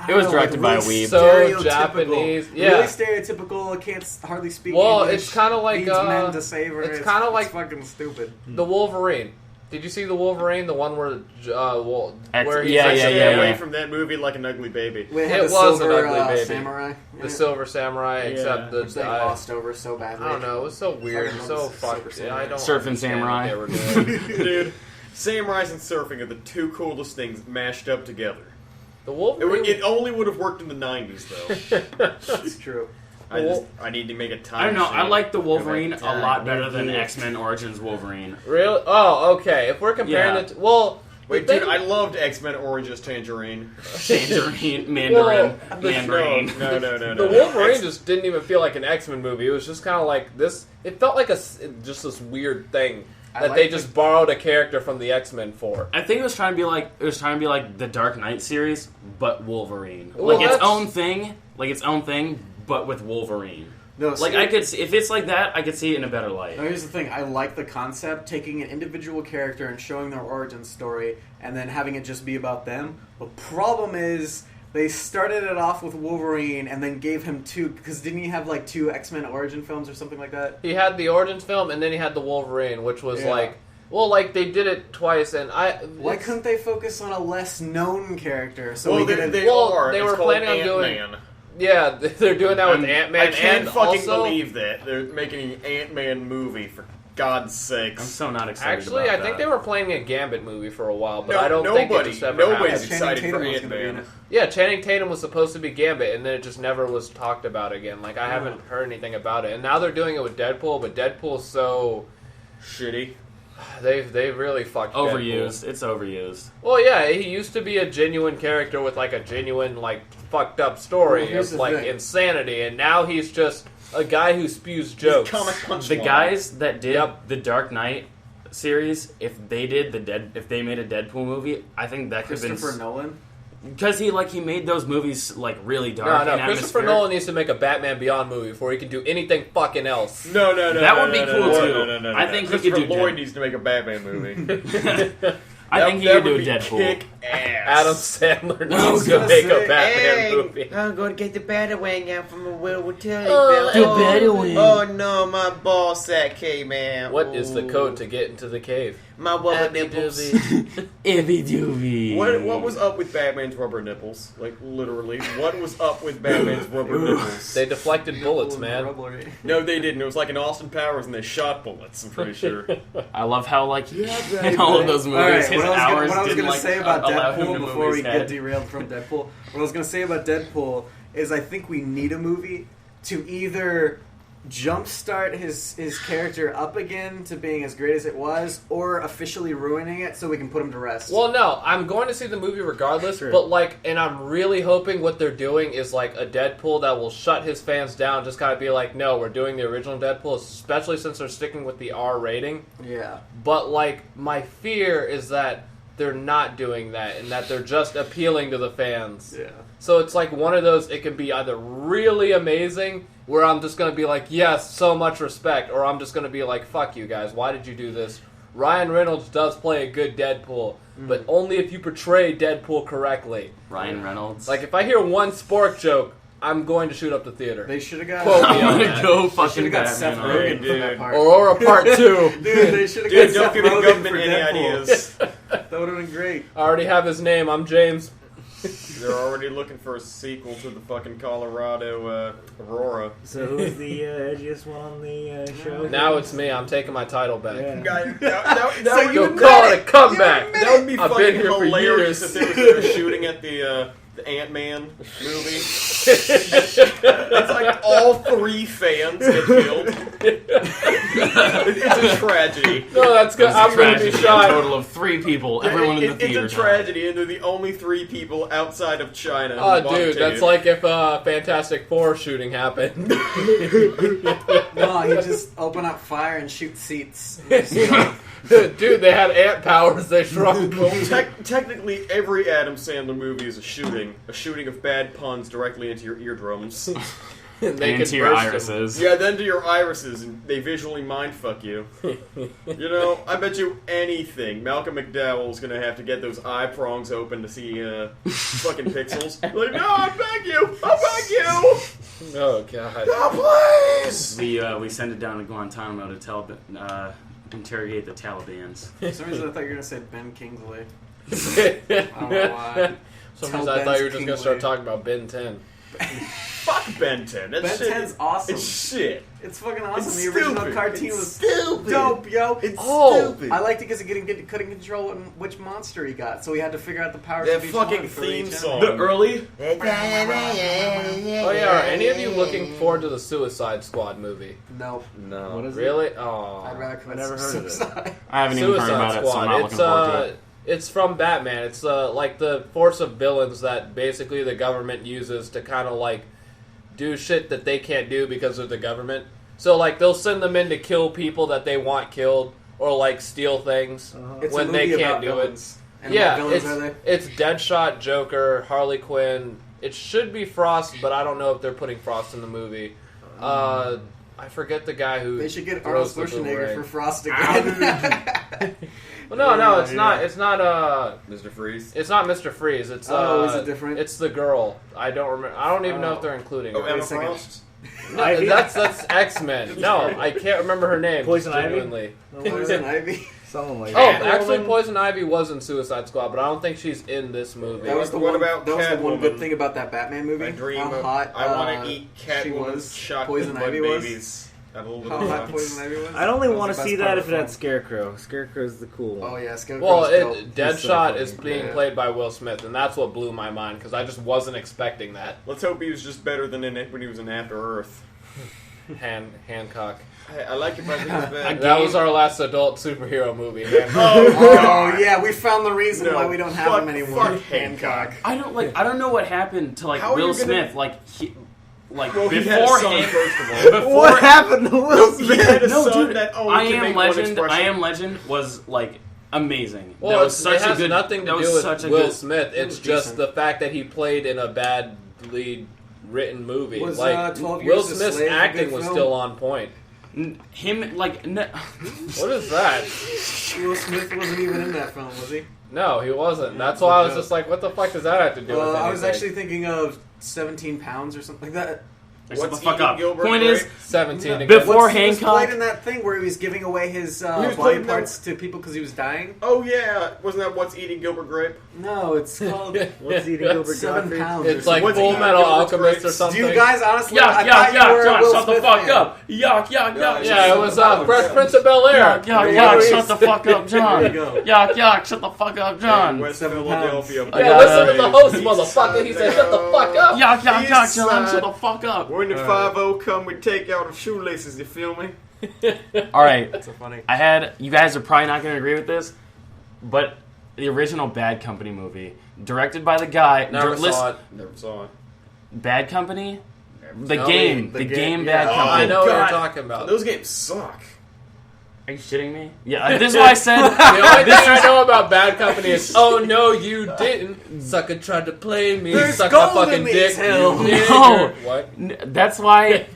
It don't was know, directed by a really weeb. So stereotypical. Japanese, yeah. Really stereotypical. Can't hardly speak Well, English. it's kinda like, needs men to save her. it's kinda like- fucking stupid. The Wolverine. Did you see the Wolverine? The one where where he's Yeah, like, yeah, Stay yeah, away yeah. from that movie like an ugly baby. It It had the was silver, an ugly baby. samurai. the Silver Samurai, except Yeah. Which they the glossed over so badly. I don't know. It was so weird, Fucking so love fucked. Silver Yeah, I don't Surfing understand Samurai. what they were doing. Dude, samurais and surfing are the two coolest things mashed up together. The Wolverine. It only would have worked in the 90s, though. That's true. I need to make a time I don't know. I machine. like the Wolverine Go a back lot to better time. than X-Men Origins Wolverine. Really? Oh, okay. If we're comparing Yeah. it, well, Wait, the dude, thing- I loved X-Men Origins Tangerine. Tangerine, Mandarin, Well, Mandarin. No. the Wolverine just didn't even feel like an X-Men movie. It was just kind of like this. It felt like just this weird thing I that like they the- just borrowed a character from the X-Men for. I think it was trying to be like the Dark Knight series, but Wolverine. Well, Like its that's- own thing, but with Wolverine. No, Like see- I could, if it's like that, I could see it in a better light. Now, here's the thing. I like the concept, taking an individual character and showing their origin story, and then having it just be about them. The problem is, they started it off with Wolverine, and then gave him two, because didn't he have, like, 2 X-Men origin films or something like that? He had the Origins film, and then he had the Wolverine, which was Yeah. like, well, like they did it twice, and Why it's- couldn't they focus on a less known character? So Well, we could they Well, are. they It's were called planning on doing- Ant-Man. Yeah, they're doing that with Ant-Man, I can't and fucking also, believe that they're making an Ant-Man movie. For God's sakes! I'm so not excited. Actually, about I think that. they were planning a Gambit movie for a while, but No, I don't think it nobody- just ever nobody's happened. excited for was gonna be in Ant-Man. it. Yeah, Channing Tatum was supposed to be Gambit, and then it just never was talked about again. Like, I haven't heard anything about it. And now they're doing it with Deadpool, but Deadpool's so... Shitty. They've really fucked overused. Deadpool. It's overused. Well, yeah, he used to be a genuine character with, like, a genuine, like, fucked up story Well, here's of, the like, thing. insanity, and now he's just a guy who spews jokes. Comic punch. The guys that did the Dark Knight series, if they made a Deadpool movie, I think that could have been Christopher Nolan. because he made those movies like really dark. No, and Christopher atmospheric. Nolan needs to make a Batman Beyond movie before he can do anything fucking else. No. That would be cool, too. No. I think he could Christopher do Lloyd Dead- needs to make a Batman movie. I think he that could do would a be Deadpool. Kick ass. Adam Sandler I needs was to gonna make a say, Batman movie. I'm going to get the Batwing out from a will tell you. The Batwing. Oh no, my ball sack came out. What is the Ooh. code to get into the cave? My rubber nipples. Ivy Doobie. What was up with Batman's rubber nipples? Like, literally. What was up with Batman's rubber nipples? They deflected bullets, man. No, they didn't. It was like in Austin Powers, and they shot bullets, I'm pretty sure. I love how in all of those movies, Alright, his what hours I was didn't gonna say about allow him Deadpool to move before his we head. get derailed from Deadpool, what I was gonna say about Deadpool is I think we need a movie to either jumpstart his character up again to being as great as it was, or officially ruining it so we can put him to rest. Well, no, I'm going to see the movie regardless, Sure. but and I'm really hoping what they're doing is like a Deadpool that will shut his fans down, just kind of be like, no, we're doing the original Deadpool, especially since they're sticking with the R rating. yeah. But my fear is that they're not doing that, and that they're just appealing to the fans. Yeah. So it's like one of those, it can be either really amazing, where I'm just going to be like, yes, so much respect, or I'm just going to be like, fuck you guys, why did you do this? Ryan Reynolds does play a good Deadpool, but only if you portray Deadpool correctly. Ryan Reynolds. Like, if I hear one spork joke, I'm going to shoot up the theater. They should have got. Quote me I'm on gonna that. go They should fucking have got Seth Batman. Rogen Hey, for that dude. part. Or a part 2. Dude, they should have got Dude, Seth don't give the Rogen government for any Deadpool. ideas. That would have been great. I already have his name, I'm James. They're already looking for a sequel to the fucking Colorado Aurora. So who's the edgiest one on the show? Now it's me, I'm taking my title back. Yeah. That So would you Go call it a comeback. that would be I've fucking been here for hilarious years. if they were shooting at the Ant-Man movie. It's like all 3 fans get killed. It's a tragedy. No, that's good. I'm going to be A shy. total of 3 people. Everyone in the theater. It's a tragedy, and they're the only 3 people outside of China. who Oh, want dude, to. that's like if Fantastic Four shooting happened. No, he just open up fire and shoot seats. Dude, they had ant powers. They shrunk. Well, technically, every Adam Sandler movie is a shooting of bad puns directly into your eardrums. They into could your burst irises. Yeah, then to your irises, and they visually mindfuck you. You know, I bet you anything, Malcolm McDowell's gonna have to get those eye prongs open to see fucking pixels. Like, no, I beg you! them. Oh god. Oh, please! We send it down to Guantanamo to interrogate the Talibans. For some reason, I thought you were going to say Ben Kingsley. I don't know why. Some Tell reason I thought you were Ben's just gonna start Kingsley. talking about Ben 10. Fuck Ben 10. That Ben shit 10's awesome. It's shit. It's fucking awesome. It's The original stupid. cartoon It's was stupid. dope, yo. It's Oh, stupid. I liked it because he couldn't control which monster he got, so he had to figure out the powers That of each fucking one for theme each song. enemy. early. Oh yeah, are any of you looking forward to the Suicide Squad movie? No, No. What is it? Really? Oh. I'd rather commit I never heard of it. suicide. I haven't even heard Suicide about it, so I'm Squad. not looking forward to it. It's from Batman. It's like the force of villains that basically the government uses to kind of like do shit that they can't do because of the government. So like they'll send them in to kill people that they want killed, or like steal things It's when a they movie can't about do villains. it. And Yeah, what villains are they? it's Deadshot, Joker, Harley Quinn. It should be Frost, but I don't know if they're putting Frost in the movie. I forget the guy who They should get Arnold throws the Schwarzenegger boomerang. for Frost again. Well, no, it's not. It's not. Mr. Freeze. It's not Mr. Freeze. It's Oh, is it different? It's the girl. I don't remember. I don't even know if they're including Oh, her. Emma a second. Frost? No, Ivy? that's X-Men. No, I can't remember her name. Poison Ivy? genuinely. Poison Ivy. Something like Oh, that. actually, Poison Ivy was in Suicide Squad, but I don't think she's in this movie. That was the What one. about That was the one Catwoman? good thing about that Batman movie. I dream How of. hot. I want to eat she Catwoman's was. chocolate Poison mud Ivy was. babies. Have a little bit How of hot box. Poison Ivy was. I'd only That was want to the see best that part if of it the had film. Scarecrow. Scarecrow's the cool one. Oh yeah, Scarecrow's Well, dope. Deadshot He's is so being Yeah. played by Will Smith, and that's what blew my mind because I just wasn't expecting that. Let's hope he was just better than in it when he was in After Earth. Hancock. I like it, but I think it's bad. That was our last adult superhero movie. Hancock. Oh yeah, we found the reason No, why we don't have fuck- him anymore. fuck Hancock. I don't know what happened to like How are Will you gonna- Smith. Like like Well, he before had a son, Hank- first of all. before What happened to Will He Smith? had a No, son dude, that only I can Am make one Legend. expression. I Am Legend was like amazing. Well, that was such it has a good. nothing to that do was with such a Will good, Smith. It's was just decent. the fact that he played in a badly written movie. Was, like 12 Will Years a Smith's Slave a acting good was film? still on point. Him like What is that? Will Smith wasn't even in that film, was he? No, he wasn't. That's why I was just like, what the fuck does that have to do with anything? I was actually thinking of 17 pounds or something like that. Shut the What's fuck eating up. Gilbert Point Grape? is, 17 again. Before He was Hancock- played in that thing where he was giving away his was body playing parts to people because he was dying. Oh yeah, wasn't that What's Eating Gilbert Grape? No, it's called What's eating Gilbert 7 Godfrey? pounds. It's or like What's Full eating Metal Gilbert's Alchemist or grapes? something. Do you guys honestly? yuck, I yuck, thought you yuck, were a John, Will shut the Smith fuck fan. up. Yuck, yuck, yuck. Yeah, it was Fresh Prince of Bel Air. Yuck, yuck, yuck, shut the fuck up, John. There you go. Yuck, yuck, shut the fuck up, John. West 7 Philadelphia. I Yeah, gotta- listen to the host, motherfucker. He said, shut the fuck up. Yuck, yuck, yuck, East John, side. shut the fuck up. When the 5-0 come, we take out of shoelaces. You feel me? All right, That's so funny. I had. You guys are probably not going to agree with this, but the original Bad Company movie, directed by the guy. Never saw it. Never saw it. Bad Company. The No, game. the The game, game. yeah. Bad Oh, Company. I know what God. you're talking about. Those games suck. Are you shitting me? Yeah, this is why I said. The only thing I know about Bad Company is, oh no, you didn't. Sucker tried to play me. There's Suck my gold fucking in dick. these hills. You nigger. No. What? That's why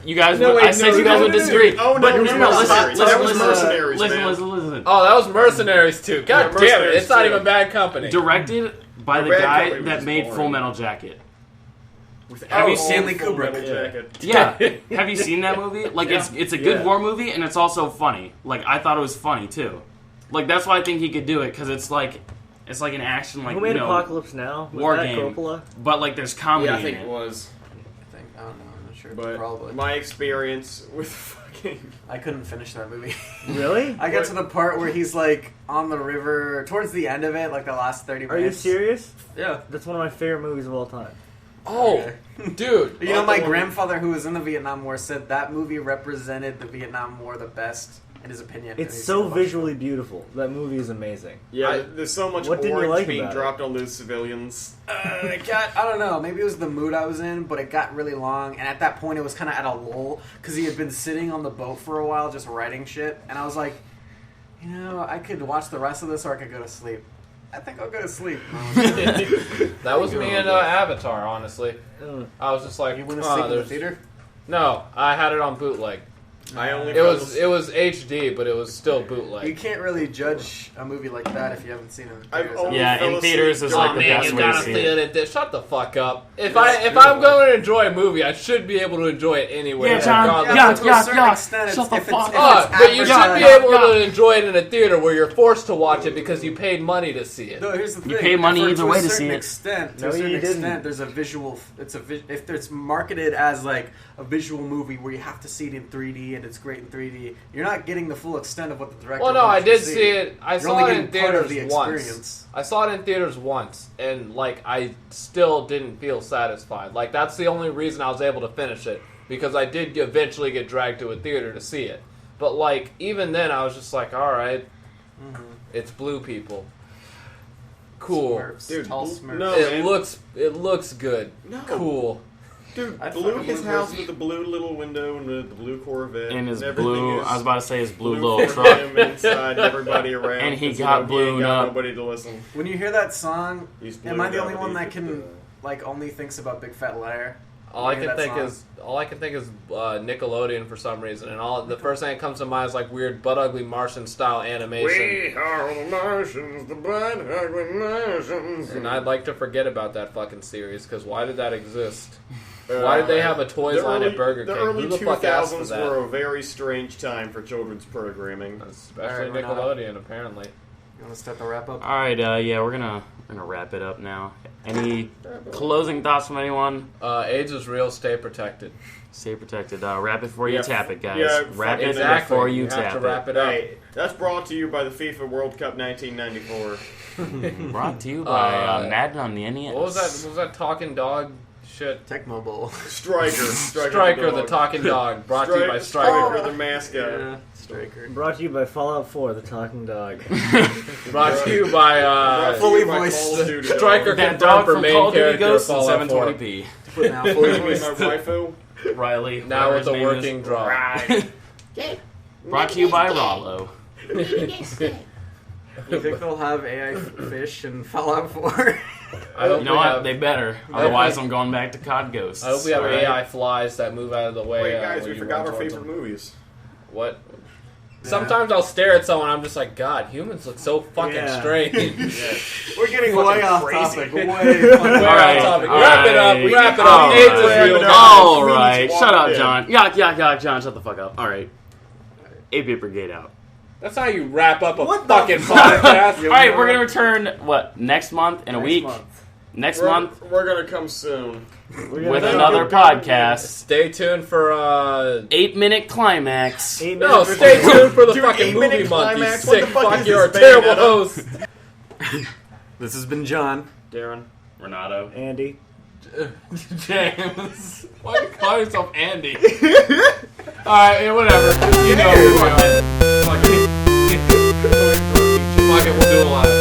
you guys. No, wait, I said no, you guys no, would no, no. disagree. Oh, no, but it was listen, Mercenaries. listen, That was listen, Mercenaries, listen, man. listen. Oh, that was Mercenaries too. God Yeah, damn it! Mercenaries It's not too. even Bad Company. Directed by the Bad guy Company was that just made boring. Full Metal Jacket. With Have you Stanley Full Kubrick? Metal Jacket. Yeah. Have you seen that movie? Like, it's a good Yeah. war movie, and it's also funny. Like, I thought it was funny too. Like, that's why I think he could do it, because it's like an action, like, Who made you know, Apocalypse Now? Was war that game. Coppola? but like there's comedy Yeah, I in think it. it was. I don't know. I'm not sure. But Probably. my experience with fucking... I couldn't finish that movie. Really? I got to the part where he's like on the river towards the end of it, like the last 30 Are you minutes. serious? Yeah. That's one of my favorite movies of all time. Oh, Okay. dude. You know, my the one- grandfather who was in the Vietnam War said that movie represented the Vietnam War the best, in his opinion. It's And he's so a bunch of- visually beautiful. That movie is amazing. Yeah, there's so much What didn't you orange like being about it? dropped on those civilians. It got, I don't know, maybe it was the mood I was in, but it got really long, and at that point it was kind of at a lull, because he had been sitting on the boat for a while just writing shit, and I was like, you know, I could watch the rest of this or I could go to sleep. I think I'll go to sleep. That was me and Avatar, honestly. I was just like, You went to "Oh, sleep in the there's-" theater? No, I had it on bootleg. I only It was HD, but it was still You bootleg. can't really judge a movie like that if you haven't seen it in I've theaters. only Yeah, fell in asleep theaters is during like the the best you way to gotta see see it. it. Shut the fuck up. If It's I'm going to enjoy a movie, I should be able to enjoy it anywhere. Yeah, John, regardless. yeah, to a certain extent, shut the if it's- fuck if up. it's But you should be advertised- able to enjoy it in a theater where you're forced to watch it because you paid money to see it. No, here's the thing. You pay money For- either to way a to certain see it. Extent, to No, a certain you didn't. extent, there's a visual. If it's marketed as like a visual movie where you have to see it in 3D and it's great in 3D, you're not getting the full extent of what the director. Well, no, I wants you did to see it. I You're saw only it in getting part of theaters the once. experience. I saw it in theaters once, and like I still didn't feel satisfied. Like that's the only reason I was able to finish it because I did eventually get dragged to a theater to see it. But like even then, I was just like, all right, it's blue people. Cool. Smurfs, Dude, tall bl- Smurfs. no. It looks good. No. Cool. Dude, I'd blew fucking his live house with- with the blue little window and the blue Corvette. In his everything blue, is I was about to say his blue blue little for truck. him inside, everybody around. And he 'cause, got he blown ain't got up. nobody to listen. When you hear that song, He's am I blue the only up, one he's that just, can like only thinks about Big Fat Liar? All I Hear can that think song? is Nickelodeon for some reason, and all the first thing that comes to mind is like weird butt ugly Martian style animation. We are the Martians, the bright ugly Martians. And I'd like to forget about that fucking series because why did that exist? Why did they have a toys The line early- at Burger King? The early Who the fuck asked for 2000s that? were a very strange time for children's programming. Especially Alright, we're not- Nickelodeon, apparently. You want to start the wrap up? All right, yeah, we're gonna wrap it up now. Any closing thoughts from anyone? AIDS is real. Stay protected. Stay protected. Wrap it before you Yeah, tap it, guys. yeah, Wrap it Exactly. before you have tap to wrap it up. Hey, that's brought to you by the FIFA World Cup 1994. Brought to you by Uh, Madden on the NES. What was that? What was that talking dog Shit. Tecmo Bowl. Striker The talking dog. Brought to you by Striker. the mascot. Yeah, Striker. Brought to you by Fallout 4, the talking dog. Brought to you by Fully My voiced Call of Duty dog. Striker That confirmed dog for from main Call of Duty character Ghosts in Fallout 4. 720p. Now fully My voiced. waifu. Riley. Now whatever with the his name working is. draw. Brought to you by Rollo. You think they'll have AI fish in Fallout 4? I hope You know we what? have, They better. Otherwise, I'm going back to COD Ghosts. I hope we have Alright? AI flies that move out of the way. Wait, guys, when we you forgot run our towards favorite them. movies. What? Sometimes I'll stare at someone. I'm just like, God, humans look so fucking Yeah. strange. We're getting Fucking way off crazy. topic. Way Way fucking off topic. Wrap it up. Wrap it up. All AIDS right. is real. All Means right. walk Shut up, in. John. Yuck, John. Shut the fuck up. All right. 8-Bit Brigade out. That's how you wrap up a What the fucking fuck? podcast. All right, we're gonna return next month in a week. Next month We're gonna come soon. with another podcast. Stay tuned for 8-minute climax. 8 No, minutes. stay tuned for the Dude, fucking 8-minute movie month. You climax? What sick the fuck fuck. is You're a this, terrible Bayonetta? host. This has been John. Darren, Renato. Andy. James. Why do you call yourself Andy? Alright, yeah, whatever. You know who we are. Fuck it. Fuck it, we'll do a lot.